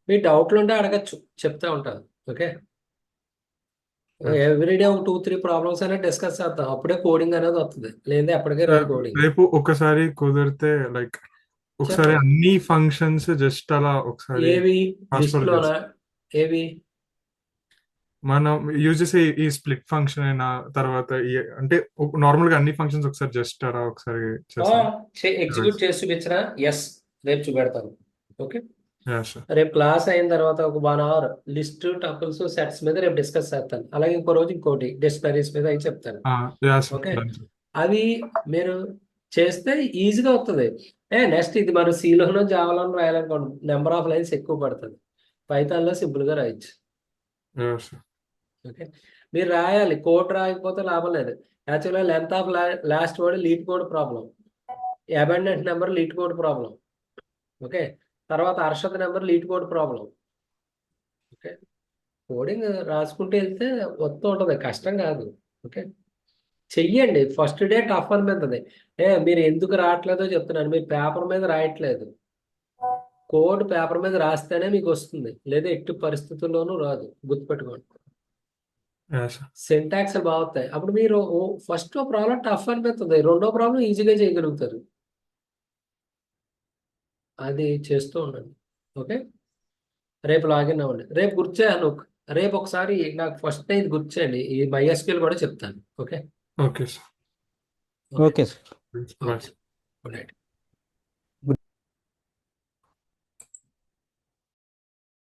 మీ డౌట్లు ఉంటే అడగచ్చు, చెప్తా ఉంటాను. ఓకే ఎవ్రీడే ఒక 2-3 ప్రాబ్లమ్స్ అనేది డిస్కస్ చేద్దాం, అప్పుడే కోడింగ్ అనేది వస్తుంది, లేదా అప్పటికే రాదు కోడింగ్. రేపు ఒకసారి కుదిరితే లైక్ ఒకసారి అన్ని ఫంక్షన్స్ జస్ట్ అలా ఒకసారి ఏవి fast లిస్ట్ forward లోనా? ఏవి మనం యూజ్ చేసే ఈ స్ప్లిట్ ఫంక్షన్ అయినా తర్వాత అంటే నార్మల్ గా అన్ని ఫంక్షన్స్ ఒకసారి జస్ట్ అలా ఒకసారి చేస్తాం. ఎగ్జిక్యూట్ చేసి చూపించరా? ఎస్, రేపు చూపెడతాను. Okay yeah sir. రేపు క్లాస్ అయిన తర్వాత ఒక 1 అవర్ లిస్ట్, టపుల్స్, సెట్స్ మీద రేపు డిస్కస్ చేస్తాను. అలాగే ఇంకో రోజు ఇంకోటి డిక్షనరీస్ మీద అవి చెప్తాను. Yeah sir. ఓకే అవి మీరు చేస్తే ఈజీగా వస్తుంది. నెక్స్ట్ ఇది మనం సిలోనో జావాలోనో రాయాలనుకోండి, నెంబర్ ఆఫ్ లైన్స్ ఎక్కువ పడుతుంది. పైథాన్లో సింపుల్గా రాయొచ్చు. Yeah sir. ఓకే మీరు రాయాలి, కోడ్ రాయకపోతే లాభం లేదు. యాక్చువల్గా length of last word LeetCode problem, abundant number LeetCode problem. Okay తర్వాత Harshad number LeetCode problem. Okay coding రాసుకుంటూ వెళ్తే వస్తూ ఉంటుంది, కష్టం కాదు. ఓకే చెయ్యండి, ఫస్ట్ డే టఫ్ అనిపిస్తుంది. మీరు ఎందుకు రావట్లేదో చెప్తున్నాను, మీరు పేపర్ మీద రాయట్లేదు. కోడ్ పేపర్ మీద రాస్తేనే మీకు వస్తుంది, లేదా ఎట్టి పరిస్థితుల్లోనూ రాదు, గుర్తుపెట్టుకోండి. Yeah sir. సింటాక్స్ బాగుతాయి, అప్పుడు మీరు ఫస్ట్ ప్రాబ్లం టఫ్ అనిపిస్తుంది, రెండో ప్రాబ్లం ఈజీగా చేయగలుగుతారు. అది చేస్తూ ఉండండి. ఓకే రేపు లాగిన్ అవ్వండి. రేపు గుర్చేయను, రేపు ఒకసారి నాకు ఫస్ట్ ఇది గుర్చేయండి, ఈ MySQL కూడా చెప్తాను. Okay okay sir. Okay sir. Bye. Good night.